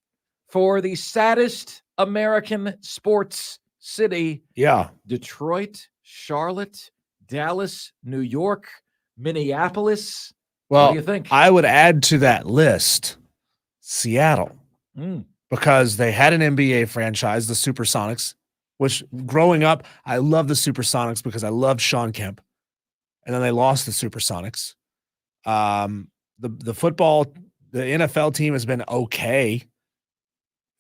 for the saddest American sports city? Yeah. Detroit, Charlotte, Dallas, New York, Minneapolis. Well, what do you think? I would add to that list Seattle because they had an NBA franchise, the Supersonics, which growing up, I loved the Supersonics because I loved Sean Kemp. And then they lost the Supersonics. The football, the NFL team has been okay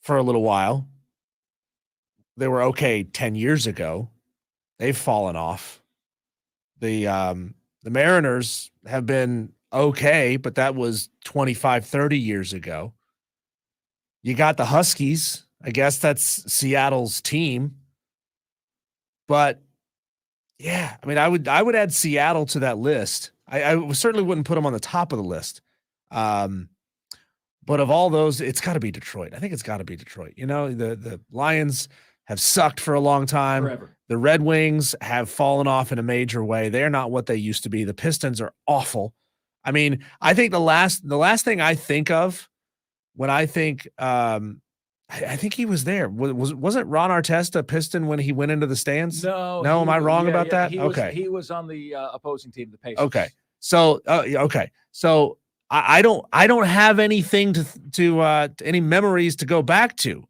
for a little while. They were okay 10 years ago. They've fallen off. The Mariners have been okay, but that was 25, 30 years ago. You got the Huskies. I guess that's Seattle's team. But yeah, I mean, I would add Seattle to that list. I certainly wouldn't put them on the top of the list. But of all those, it's got to be Detroit. I think it's got to be Detroit. The Lions have sucked for a long time. Forever. The Red Wings have fallen off in a major way. They're not what they used to be. The Pistons are awful. I mean, I think the last thing I think of when I think I think he was there. Wasn't Ron Artest a Piston when he went into the stands? No. Am I wrong about that? Okay. He was on the opposing team, the Pacers. Okay. So, So I don't have anything to any memories to go back to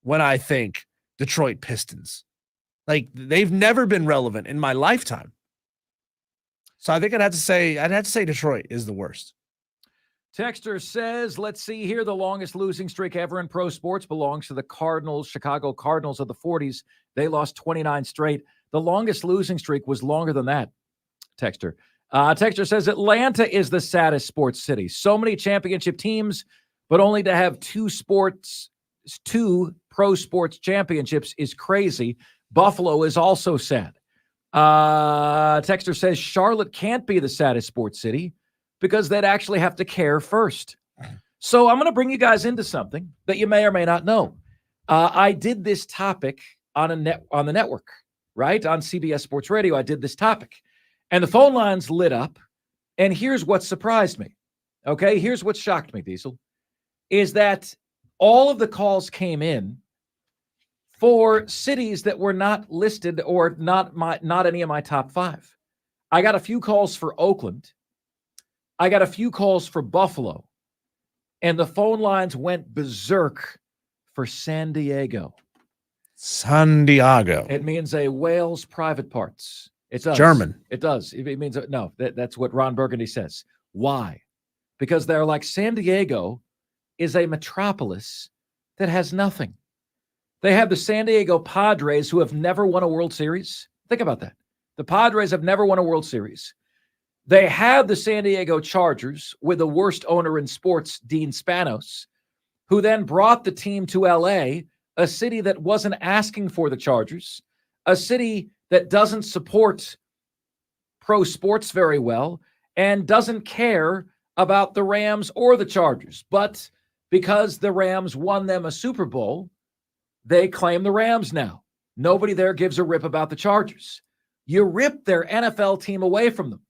when I think Detroit Pistons. Like they've never been relevant in my lifetime. So I think I'd have to say Detroit is the worst. Texter says, let's see here. The longest losing streak ever in pro sports belongs to the Chicago Cardinals of the 40s. They lost 29 straight. The longest losing streak was longer than that, Texter. Texter says Atlanta is the saddest sports city. So many championship teams, but only to have two pro sports championships is crazy. Buffalo is also sad. Texter says Charlotte can't be the saddest sports city because they'd actually have to care first. So I'm going to bring you guys into something that you may or may not know. I did this topic on the network, right? On CBS Sports Radio, I did this topic. And the phone lines lit up. And here's what surprised me. Okay, here's what shocked me, Diesel, is that all of the calls came in for cities that were not listed or not any of my top 5. I got a few calls for Oakland. I got a few calls for Buffalo. And the phone lines went berserk for San Diego. San Diego. It means a whale's private parts. It does. German. It does. It means, no, that's what Ron Burgundy says. Why? Because they're like, San Diego is a metropolis that has nothing. They have the San Diego Padres, who have never won a World Series. Think about that. The Padres have never won a World Series. They have the San Diego Chargers with the worst owner in sports, Dean Spanos, who then brought the team to L.A., a city that wasn't asking for the Chargers, a city that doesn't support pro sports very well and doesn't care about the Rams or the Chargers. But because the Rams won them a Super Bowl, they claim the Rams now. Nobody there gives a rip about the Chargers. You rip their NFL team away from them.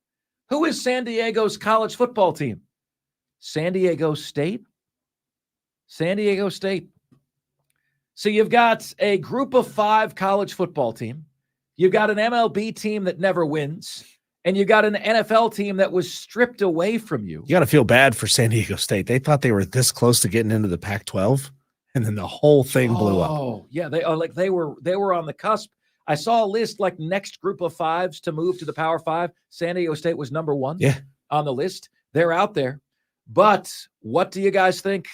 Who is San Diego's college football team? San Diego State? San Diego State. So you've got a group of 5 college football team. You've got an MLB team that never wins. And you got an NFL team that was stripped away from you. You got to feel bad for San Diego State. They thought they were this close to getting into the Pac-12, and then the whole thing blew up. Oh, yeah. They were on the cusp. I saw a list like next group of 5s to move to the Power 5. San Diego State was number 1 on the list. They're out there. But what do you guys think?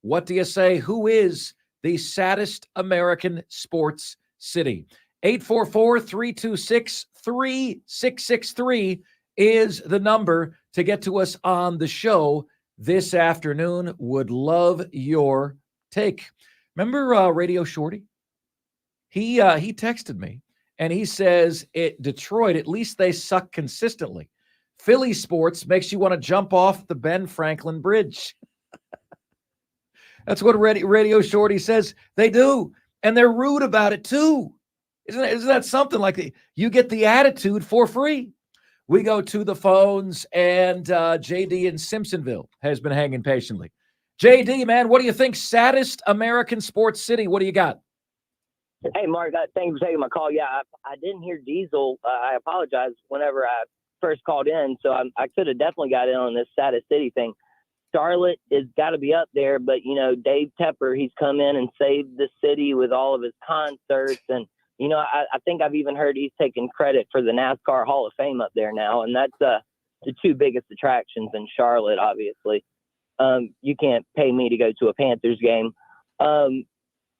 What do you say? Who is the saddest American sports city? 844-326-3663 is the number to get to us on the show this afternoon. Would love your take. Remember Radio Shorty? He texted me, and he says, Detroit, at least they suck consistently. Philly sports makes you want to jump off the Ben Franklin Bridge. That's what Radio Shorty says they do, and they're rude about it too. Isn't that something? Like you get the attitude for free. We go to the phones, and JD in Simpsonville has been hanging patiently. JD, man, what do you think? Saddest American sports city? What do you got? Hey, Mark, thanks for taking my call. Yeah, I didn't hear Diesel. I apologize whenever I first called in, so I could have definitely got in on this saddest city thing. Charlotte has got to be up there, but, Dave Tepper, he's come in and saved the city with all of his concerts. And, I think I've even heard he's taking credit for the NASCAR Hall of Fame up there now. And that's the 2 biggest attractions in Charlotte, obviously. You can't pay me to go to a Panthers game.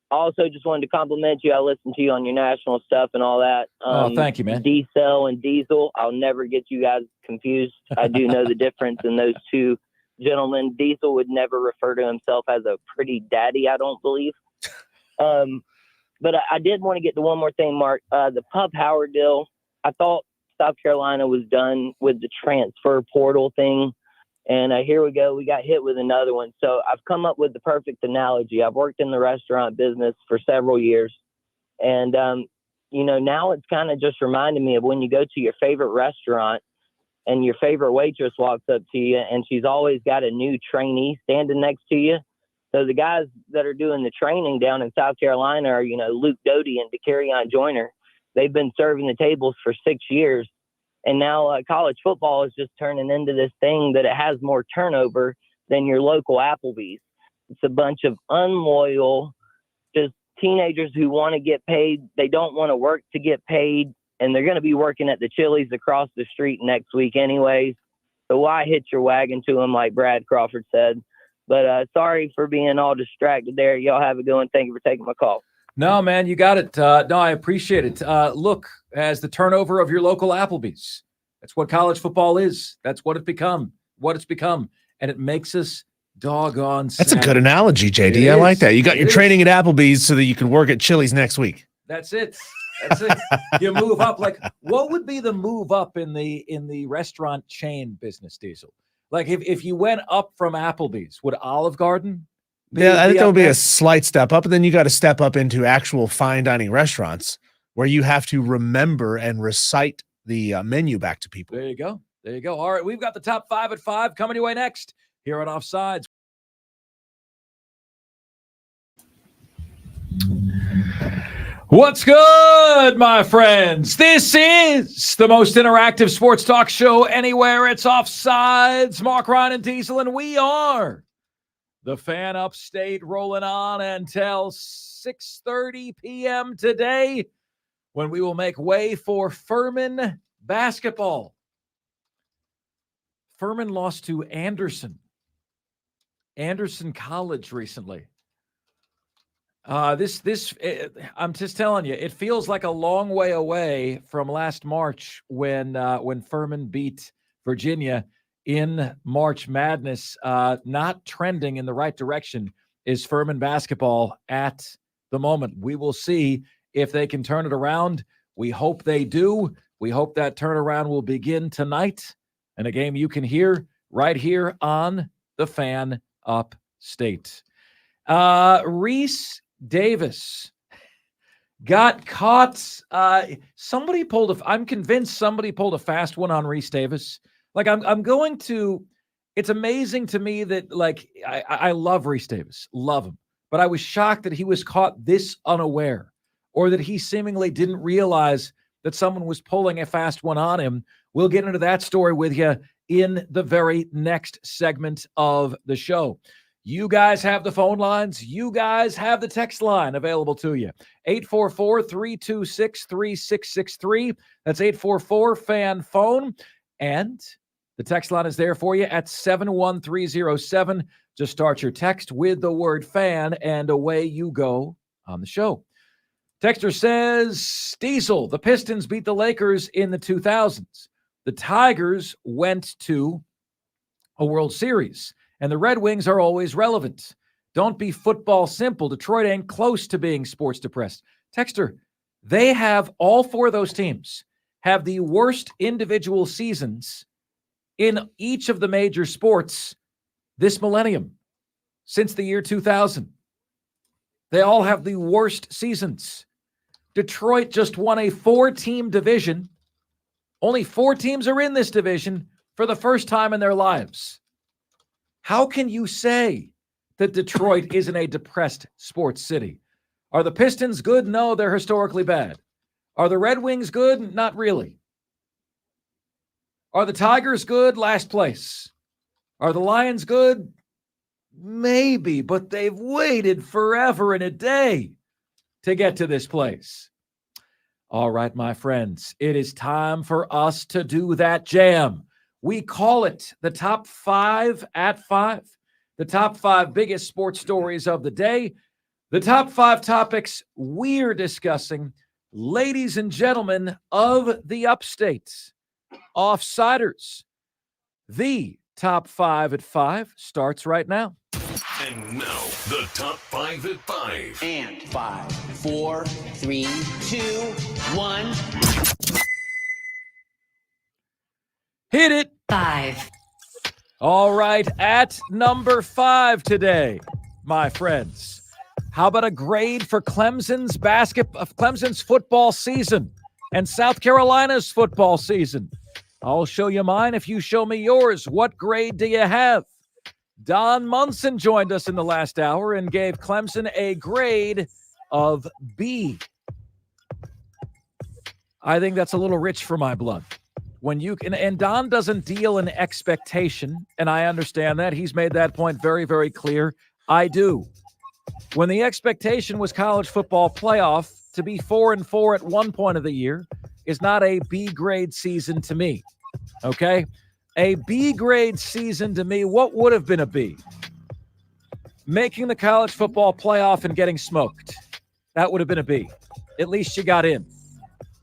Also, just wanted to compliment you. I listened to you on your national stuff and all that. Thank you, man. D-Cell and Diesel. I'll never get you guys confused. I do know the difference in those 2 gentlemen. Diesel would never refer to himself as a pretty daddy, I don't believe. But I did want to get to one more thing, Mark. The Pub Howard deal, I thought South Carolina was done with the transfer portal thing. And here we go. We got hit with another one. So I've come up with the perfect analogy. I've worked in the restaurant business for several years. And, now it's kind of just reminding me of when you go to your favorite restaurant and your favorite waitress walks up to you and she's always got a new trainee standing next to you. So the guys that are doing the training down in South Carolina are, Luke Doty and DeCarrion Joyner. They've been serving the tables for 6 years. And now college football is just turning into this thing that it has more turnover than your local Applebee's. It's a bunch of unloyal, just teenagers who want to get paid. They don't want to work to get paid. And they're going to be working at the Chili's across the street next week anyways. So why hitch your wagon to them, like Brad Crawford said. But sorry for being all distracted there. Y'all have a good one. Thank you for taking my call. No, man, you got it. No, I appreciate it. Look, as the turnover of your local Applebee's. That's what college football is. That's what it's become. And it makes us doggone sad. That's a good analogy, JD. I like that. You got your training at Applebee's so that you can work at Chili's next week. That's it. That's it. You move up. Like, what would be the move up in the restaurant chain business, Diesel? Like, if you went up from Applebee's, would Olive Garden? I think there'll be a slight step up, and then you got to step up into actual fine dining restaurants where you have to remember and recite the menu back to people. There you go. There you go. All right, we've got the top 5 at 5 coming your way next here on Offsides. What's good, my friends? This is the most interactive sports talk show anywhere. It's Offsides. Mark Ryan and Diesel, and we are the Fan Upstate, rolling on until 6:30 p.m. today, when we will make way for Furman basketball. Furman lost to Anderson College recently. I'm just telling you, it feels like a long way away from last March when Furman beat Virginia in March Madness. Not trending in the right direction is Furman basketball at the moment. We will see if they can turn it around. We hope they do. We hope that turnaround will begin tonight, and a game you can hear right here on the Fan Upstate. Reese Davis got caught. I'm convinced somebody pulled a fast one on Reese Davis. Like, it's amazing to me that, like, I love Reese Davis, love him, but I was shocked that he was caught this unaware, or that he seemingly didn't realize that someone was pulling a fast one on him. We'll get into that story with you in the very next segment of the show. You guys have the phone lines. You guys have the text line available to you. 844-326-3663. That's 844-FAN-PHONE. And the text line is there for you at 71307. Just start your text with the word fan, and away you go on the show. Texter says, Diesel, the Pistons beat the Lakers in the 2000s. The Tigers went to a World Series, and the Red Wings are always relevant. Don't be football simple. Detroit ain't close to being sports depressed. Texter, they have, all 4 of those teams have the worst individual seasons in each of the major sports this millennium, since the year 2000. They all have the worst seasons. Detroit just won a 4-team division. Only 4 teams are in this division for the first time in their lives. How can you say that Detroit isn't a depressed sports city? Are the Pistons good? No, they're historically bad. Are the Red Wings good? Not really. Are the Tigers good? Last place. Are the Lions good? Maybe, but they've waited forever and a day to get to this place. All right, my friends, it is time for us to do that jam. We call it the top 5 at 5, the top 5 biggest sports stories of the day, the top 5 topics we're discussing. Ladies and gentlemen of the Upstate, Offsiders, the top 5 at 5 starts right now. And now, the top 5 at 5. And 5, 4, 3, 2, 1. Hit it. 5. All right, at number 5 today, my friends, how about a grade for Clemson's football season and South Carolina's football season? I'll show you mine if you show me yours. What grade do you have? Don Munson joined us in the last hour and gave Clemson a grade of B. I think that's a little rich for my blood. When you can, and Don doesn't deal in expectation, and I understand that. He's made that point very, very clear. I do. When the expectation was college football playoff, to be 4-4 at one point of the year is not a B grade season to me. Okay? A B grade season to me, what would have been a B? Making the college football playoff and getting smoked. that would have been a B. At least you got in.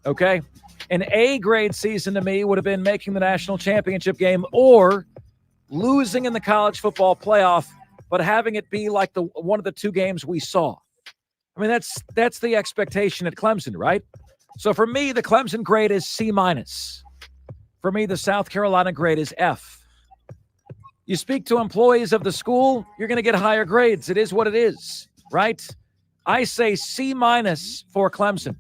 Okay? An A grade season to me would have been making the national championship game or losing in the college football playoff, but having it be like the one of the two games we saw. I mean, that's the expectation at Clemson, right? So for me, the Clemson grade is C-. For me, the South Carolina grade is F. You speak to employees of the school, you're going to get higher grades. It is what it is, right? I say C- for Clemson.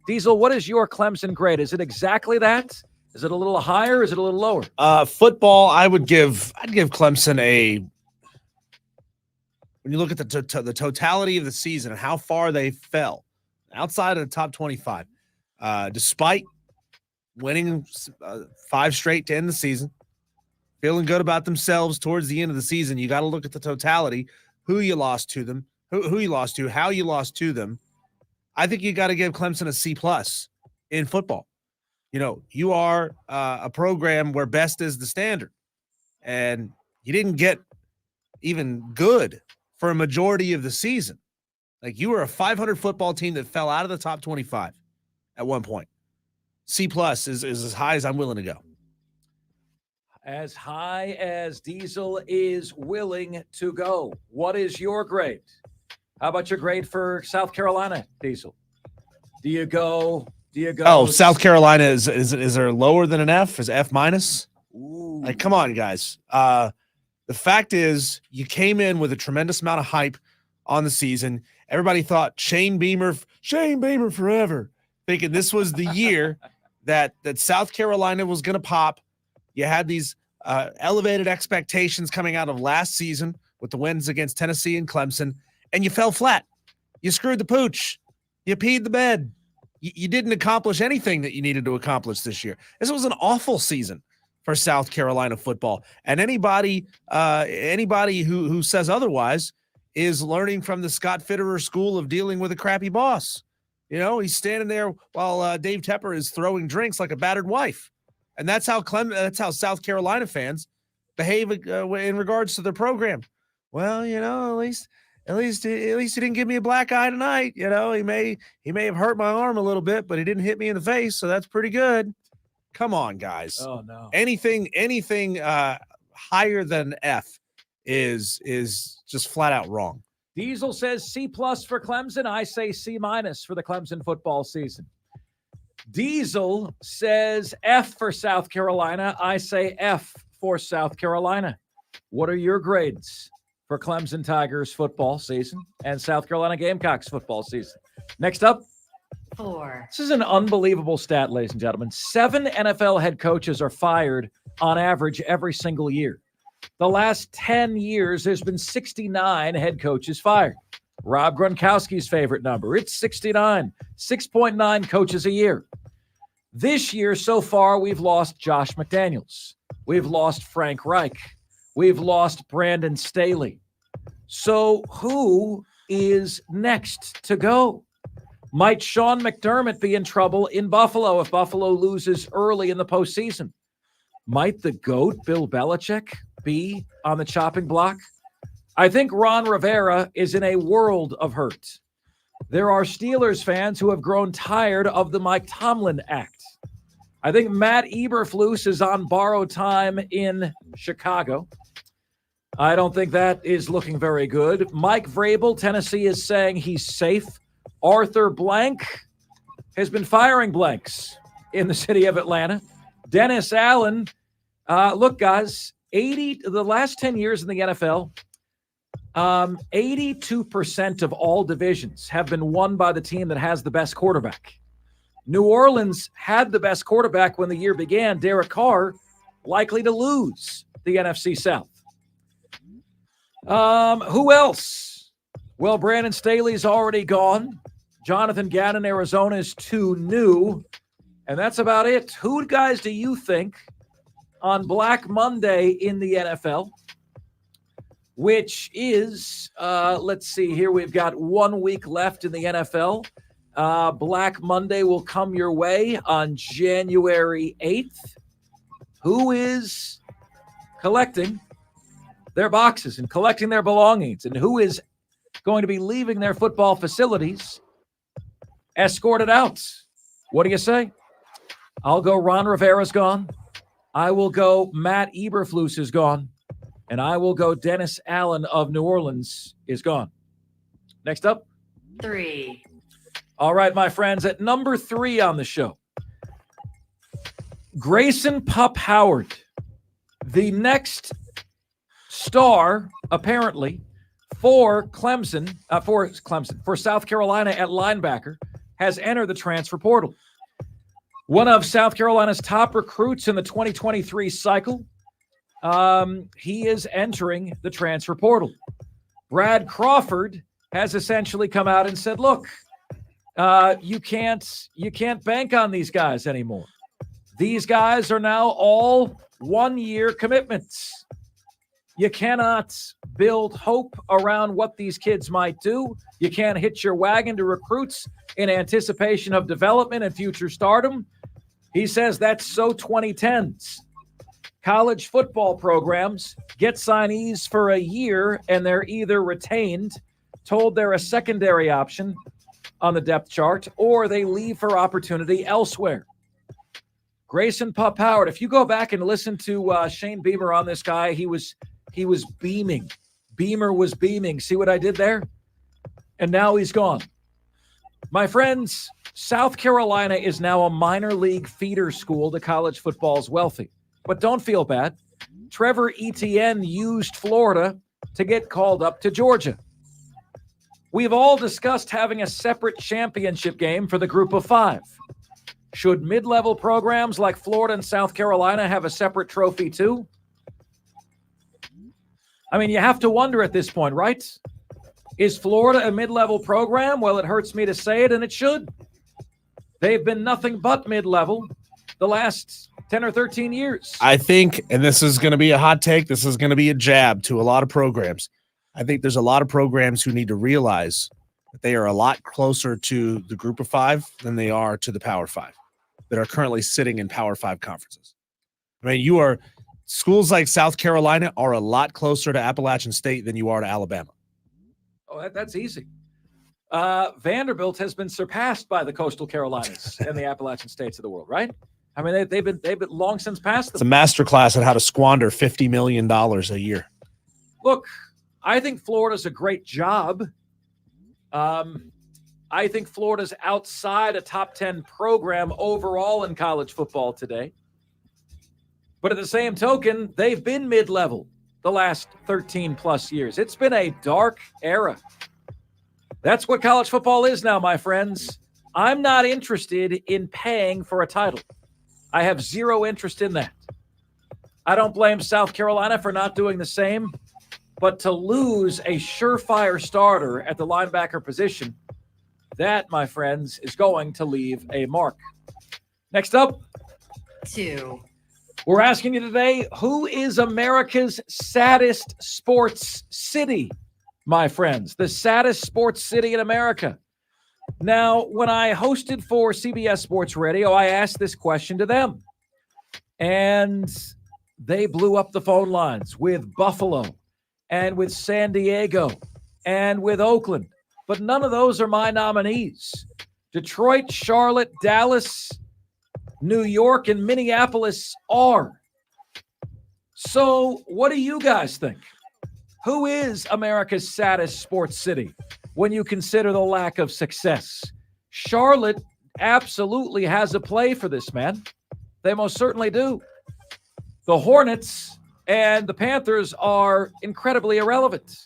Diesel, what is your Clemson grade? Is it exactly that? Is it a little higher? Is it a little lower? Football, I'd give Clemson a. When you look at the totality of the season and how far they fell outside of the top 25, despite winning 5 straight to end the season, feeling good about themselves towards the end of the season, you got to look at the totality, who you lost to them, who you lost to, how you lost to them. I think you got to give Clemson a C+ in football. You know, you are a program where best is the standard, and you didn't get even good for a majority of the season. Like, you were a 500 football team that fell out of the top 25 at one point. C+ is as high as I'm willing to go. As high as Diesel is willing to go. What is your grade? How about your grade for South Carolina, Diesel? Do you go? Oh, South Carolina is there lower than an F? Is F-? Ooh. Like, come on, guys. The fact is, you came in with a tremendous amount of hype on the season. Everybody thought Shane Beamer forever, thinking this was the year that South Carolina was going to pop. You had these elevated expectations coming out of last season with the wins against Tennessee and Clemson, and you fell flat. You screwed the pooch. You peed the bed. You didn't accomplish anything that you needed to accomplish this year. This was an awful season for South Carolina football. And anybody who says otherwise is learning from the Scott Fitterer school of dealing with a crappy boss. You know, he's standing there while Dave Tepper is throwing drinks like a battered wife. And that's how South Carolina fans behave in regards to their program. Well, you know, at least he didn't give me a black eye tonight. You know, he may have hurt my arm a little bit, but he didn't hit me in the face, so that's pretty good. Come on, guys. Oh no. Anything higher than F is just flat out wrong. Diesel says C+ for Clemson. I say C- for the Clemson football season. Diesel says F for South Carolina. I say F for South Carolina. What are your grades for Clemson Tigers football season and South Carolina Gamecocks football season? Next up, 4. This is an unbelievable stat, ladies and gentlemen. 7 NFL head coaches are fired on average every single year. The last 10 years, there's been 69 head coaches fired. Rob Gronkowski's favorite number, it's 69, 6.9 coaches a year. This year, so far, we've lost Josh McDaniels. We've lost Frank Reich. We've lost Brandon Staley. So who is next to go? Might Sean McDermott be in trouble in Buffalo if Buffalo loses early in the postseason? Might the GOAT, Bill Belichick, be on the chopping block? I think Ron Rivera is in a world of hurt. There are Steelers fans who have grown tired of the Mike Tomlin act. I think Matt Eberflus is on borrowed time in Chicago. I don't think that is looking very good. Mike Vrabel, Tennessee, is saying he's safe. Arthur Blank has been firing blanks in the city of Atlanta. Dennis Allen, look, guys, the last 10 years in the NFL, 82% of all divisions have been won by the team that has the best quarterback. New Orleans had the best quarterback when the year began. Derek Carr, likely to lose the NFC South. Who else? Well, Brandon Staley's already gone. Jonathan Gannon, Arizona, is too new. And that's about it. Who, guys, do you think on Black Monday in the NFL, which is, let's see here, we've got 1 week left in the NFL. Black Monday will come your way on January 8th. Who is collecting their boxes and collecting their belongings, and who is going to be leaving their football facilities escorted out. What do you say? I'll go Ron Rivera's gone. I will go Matt Eberflus is gone. And I will go Dennis Allen of New Orleans is gone. Next up. 3. All right, my friends, at number 3 on the show, Grayson Pup Howard, the next star, apparently, for Clemson, for South Carolina at linebacker, has entered the transfer portal. One of South Carolina's top recruits in the 2023 cycle, he is entering the transfer portal. Brad Crawford has essentially come out and said, look, you can't bank on these guys anymore. These guys are now all one-year commitments. You cannot build hope around what these kids might do. You can't hitch your wagon to recruits in anticipation of development and future stardom. He says that's so 2010s. College football programs get signees for a year and they're either retained, told they're a secondary option on the depth chart, or they leave for opportunity elsewhere. Grayson Pup Howard, if you go back and listen to Shane Beamer on this guy, he was beaming. Beamer was beaming. See what I did there? And now he's gone. My friends, South Carolina is now a minor league feeder school to college football's wealthy. But don't feel bad. Trevor Etienne used Florida to get called up to Georgia. We've all discussed having a separate championship game for the group of 5. Should mid-level programs like Florida and South Carolina have a separate trophy too? I mean, you have to wonder at this point, right? Is Florida a mid-level program? Well, it hurts me to say it, and it should. They've been nothing but mid-level the last 10 or 13 years. I think, and this is going to be a hot take, this is going to be a jab to a lot of programs. I think there's a lot of programs who need to realize that they are a lot closer to the group of 5 than they are to the Power 5 that are currently sitting in Power 5 conferences. I mean, schools like South Carolina are a lot closer to Appalachian State than you are to Alabama. Oh, that's easy. Vanderbilt has been surpassed by the Coastal Carolinas and the Appalachian States of the world, right? I mean, they've been long since passed them. It's a masterclass on how to squander $50 million a year. Look, I think Florida's a great job. I think Florida's outside a top 10 program overall in college football today. But at the same token, they've been mid-level the last 13 plus years. It's been a dark era. That's what college football is now, my friends. I'm not interested in paying for a title. I have zero interest in that. I don't blame South Carolina for not doing the same, but to lose a surefire starter at the linebacker position, that, my friends, is going to leave a mark. Next up, 2. We're asking you today, who is America's saddest sports city, my friends? The saddest sports city in America. Now, when I hosted for CBS Sports Radio, I asked this question to them. And they blew up the phone lines with Buffalo and with San Diego and with Oakland. But none of those are my nominees. Detroit, Charlotte, Dallas, New York, and Minneapolis are. So what do you guys think? Who is America's saddest sports city when you consider the lack of success? Charlotte absolutely has a play for this, man. They most certainly do. The Hornets and the Panthers are incredibly irrelevant.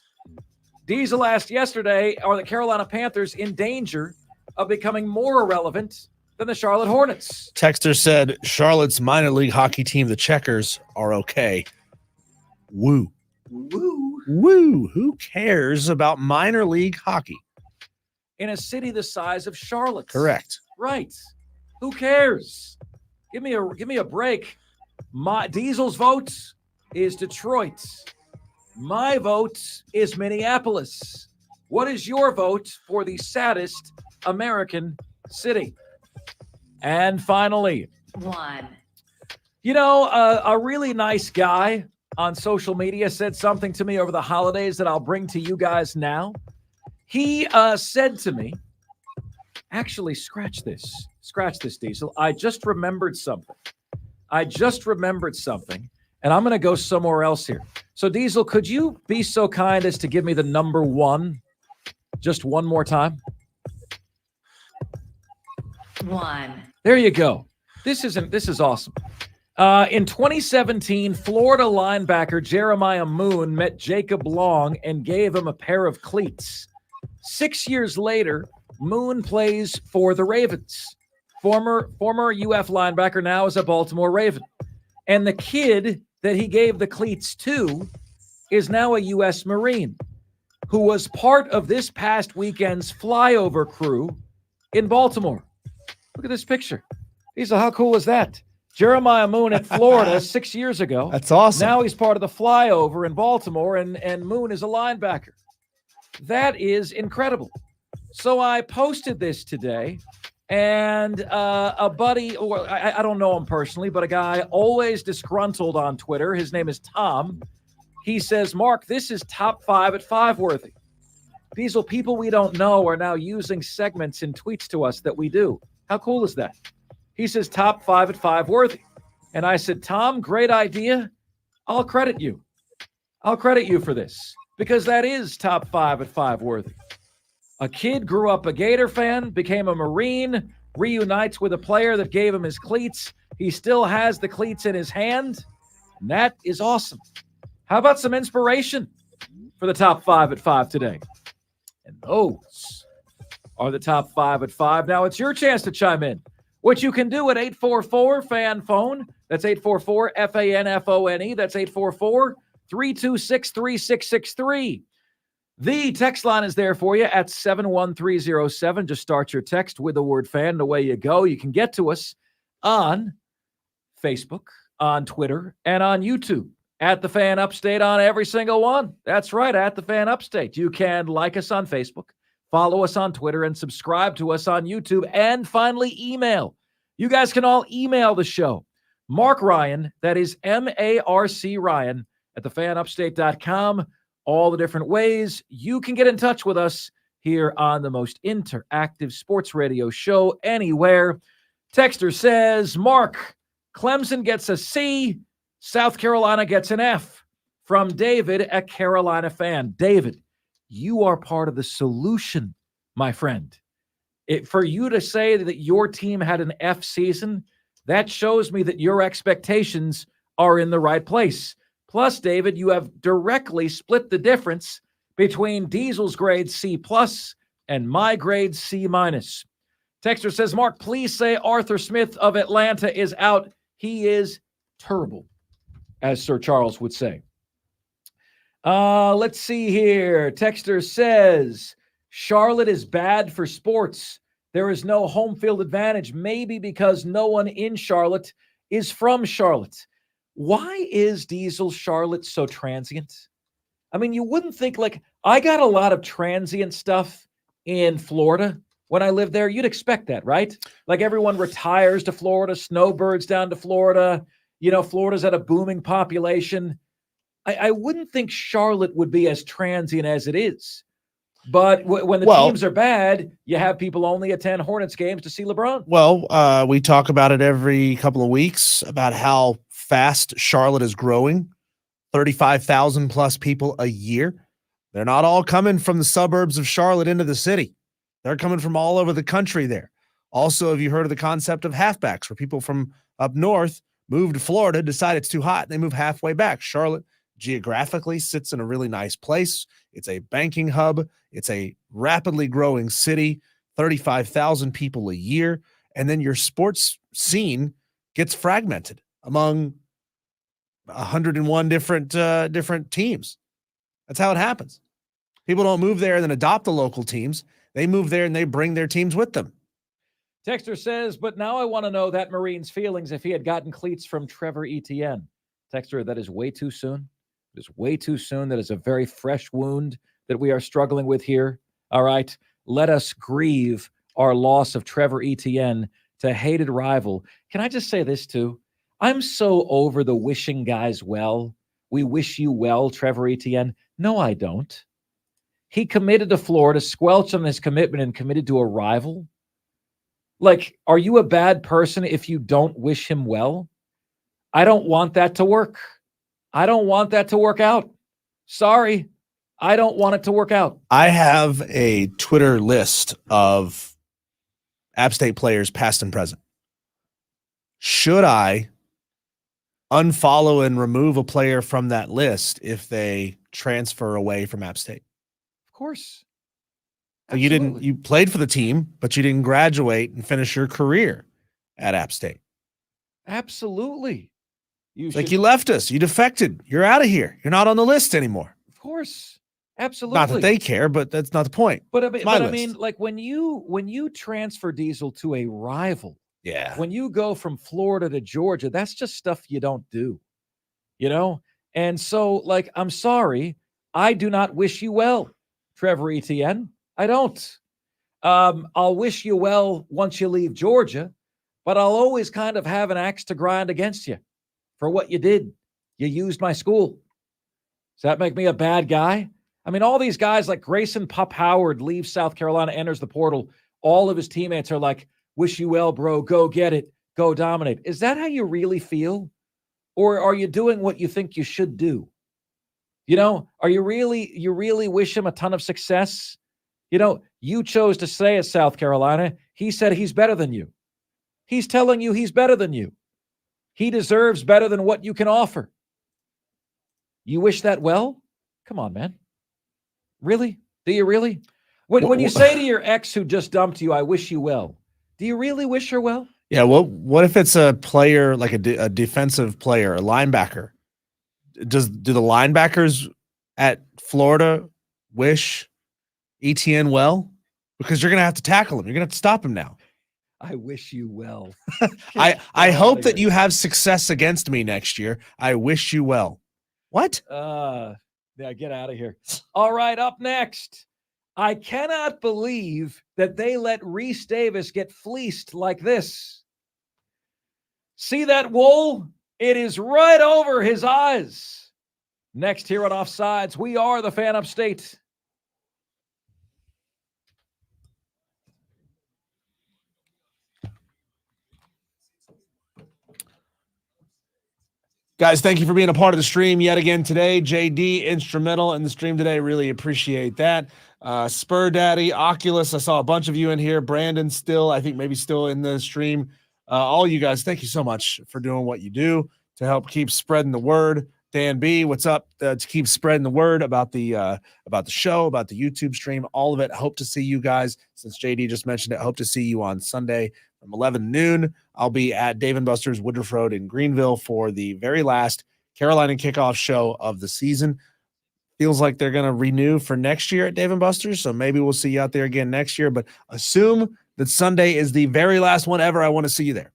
Diesel asked yesterday, are the Carolina Panthers in danger of becoming more irrelevant than the Charlotte Hornets? Texter said, Charlotte's minor league hockey team, the Checkers, are okay. Woo. Woo. Woo. Who cares about minor league hockey? In a city the size of Charlotte. Correct. Right. Who cares? Give me a break. My Diesel's vote is Detroit. My vote is Minneapolis. What is your vote for the saddest American city? And finally, 1. You know, a really nice guy on social media said something to me over the holidays that I'll bring to you guys now. He said to me, Actually, scratch this. Scratch this, Diesel. I just remembered something. And I'm going to go somewhere else here. So, Diesel, could you be so kind as to give me the number 1 just one more time? 1. There you go. This is awesome. In 2017, Florida linebacker Jeremiah Moon met Jacob Long and gave him a pair of cleats. 6 years later, Moon plays for the Ravens. Former UF linebacker, now is a Baltimore Raven. And the kid that he gave the cleats to is now a U.S. Marine who was part of this past weekend's flyover crew in Baltimore. Look at this picture. Diesel, how cool is that? Jeremiah Moon at Florida 6 years ago. That's awesome. Now he's part of the flyover in Baltimore, and Moon is a linebacker. That is incredible. So I posted this today, and a buddy, or I don't know him personally, but a guy always disgruntled on Twitter, his name is Tom. He says, Mark, this is top 5 at 5 worthy. Diesel, people we don't know are now using segments in tweets to us that we do. How cool is that? He says top 5 at 5 worthy. And I said, Tom, great idea. I'll credit you. I'll credit you for this because that is top 5 at 5 worthy. A kid grew up a Gator fan, became a Marine, reunites with a player that gave him his cleats. He still has the cleats in his hand. And that is awesome. How about some inspiration for the top 5 at 5 today? And those are the top 5 at 5. Now it's your chance to chime in, which you can do at 844-FAN-PHONE. That's 844-FAN-FONE. That's 844-326-3663. The text line is there for you at 71307. Just start your text with the word fan, and away you go. You can get to us on Facebook, on Twitter, and on YouTube. At The Fan Upstate on every single one. That's right, at The Fan Upstate. You can like us on Facebook, follow us on Twitter, and subscribe to us on YouTube. And finally, email. You guys can all email the show. Mark Ryan, that is MARC Ryan, at thefanupstate.com. All the different ways you can get in touch with us here on the most interactive sports radio show anywhere. Texter says, Mark, Clemson gets a C, South Carolina gets an F. From David, a Carolina fan. David, you are part of the solution, my friend. For you to say that your team had an F season, that shows me that your expectations are in the right place. Plus, David, you have directly split the difference between Diesel's grade C+ and my grade C-. Texter says, Mark, please say Arthur Smith of Atlanta is out. He is terrible, as Sir Charles would say. Let's see here. Texter says, Charlotte is bad for sports. There is no home field advantage, maybe because no one in Charlotte is from Charlotte. Why is Diesel Charlotte so transient? I mean, you wouldn't think, like, I got a lot of transient stuff in Florida when I lived there. You'd expect that, right? Like everyone retires to Florida, snowbirds down to Florida. You know, Florida's at a booming population. I wouldn't think Charlotte would be as transient as it is. But when the teams are bad, you have people only attend Hornets games to see LeBron. Well, we talk about it every couple of weeks about how fast Charlotte is growing. 35,000 plus people a year. They're not all coming from the suburbs of Charlotte into the city. They're coming from all over the country there. Also, have you heard of the concept of halfbacks, where people from up north move to Florida, decide it's too hot, and they move halfway back? Charlotte geographically sits in a really nice place. It's a banking hub. It's a rapidly growing city, 35,000 people a year. And then your sports scene gets fragmented among 101 different teams. That's how it happens. People don't move there and then adopt the local teams. They move there and they bring their teams with them. Texter says, but now I want to know that Marine's feelings if he had gotten cleats from Trevor Etienne. Texter, that is way too soon. It is way too soon. That is a very fresh wound that we are struggling with here. All right. Let us grieve our loss of Trevor Etienne to hated rival. Can I just say this too? I'm so over the wishing guys well. We wish you well, Trevor Etienne. No, I don't. He committed to Florida, squelched on his commitment, and committed to a rival. Like, are you a bad person if you don't wish him well? I don't want that to work. I don't want that to work out. Sorry. I don't want it to work out. I have a Twitter list of App State players, past and present. Should I unfollow and remove a player from that list if they transfer away from App State? Of course. Like you played for the team, but you didn't graduate and finish your career at App State. Absolutely. You left us. You defected. You're out of here. You're not on the list anymore. Of course. Absolutely. Not that they care, but that's not the point. But I mean, like when you transfer Diesel to a rival, when you go from Florida to Georgia, that's just stuff you don't do, you know? And so, like, I'm sorry, I do not wish you well, Trevor Etienne. I don't. I'll wish you well once you leave Georgia, but I'll always kind of have an axe to grind against you for what you did. You used my school. Does that make me a bad guy? I mean, all these guys like Grayson Pup Howard leaves South Carolina, enters the portal. All of his teammates are like, wish you well, bro. Go get it. Go dominate. Is that how you really feel? Or are you doing what you think you should do? You know, are you really wish him a ton of success? You know, you chose to stay at South Carolina. He said he's better than you. He's telling you he's better than you. He deserves better than what you can offer. You wish that well? Come on, man. Really? Do you really? When you say to your ex who just dumped you, I wish you well, do you really wish her well? Yeah. What if it's a player, like a defensive player, a linebacker? Do the linebackers at Florida wish Etienne well? Because you're going to have to tackle him. You're going to have to stop him now. I wish you well. I hope that you have success against me next year. I wish you well. What? Yeah, get out of here. All right, up next. I cannot believe that they let Reese Davis get fleeced like this. See that wool? It is right over his eyes. Next here on Offsides, we are the Fan Upstate. Guys, thank you for being a part of the stream yet again today. JD, instrumental in the stream today. Really appreciate that. Spur Daddy, Oculus, I saw a bunch of you in here. Brandon still, I think maybe still in the stream. All you guys, thank you so much for doing what you do to help keep spreading the word. Dan B, what's up? To keep spreading the word about the show, about the YouTube stream, all of it. I hope to see you guys. Since JD just mentioned it, I hope to see you on Sunday from 11 noon. I'll be at Dave & Buster's Woodruff Road in Greenville for the very last Carolina kickoff show of the season. Feels like they're going to renew for next year at Dave & Buster's, so maybe we'll see you out there again next year, but assume that Sunday is the very last one ever. I want to see you there.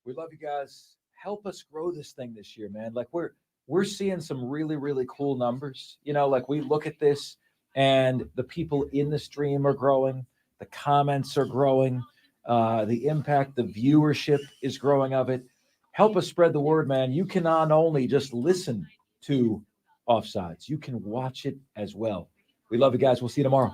We love you guys. Help us grow this thing this year, man. Like we're seeing some really, really cool numbers. You know, like we look at this and the people in the stream are growing. The comments are growing. The impact, the viewership is growing of it. Help us spread the word, man. You can not only just listen to Offsides, you can watch it as well. We love you guys. We'll see you tomorrow.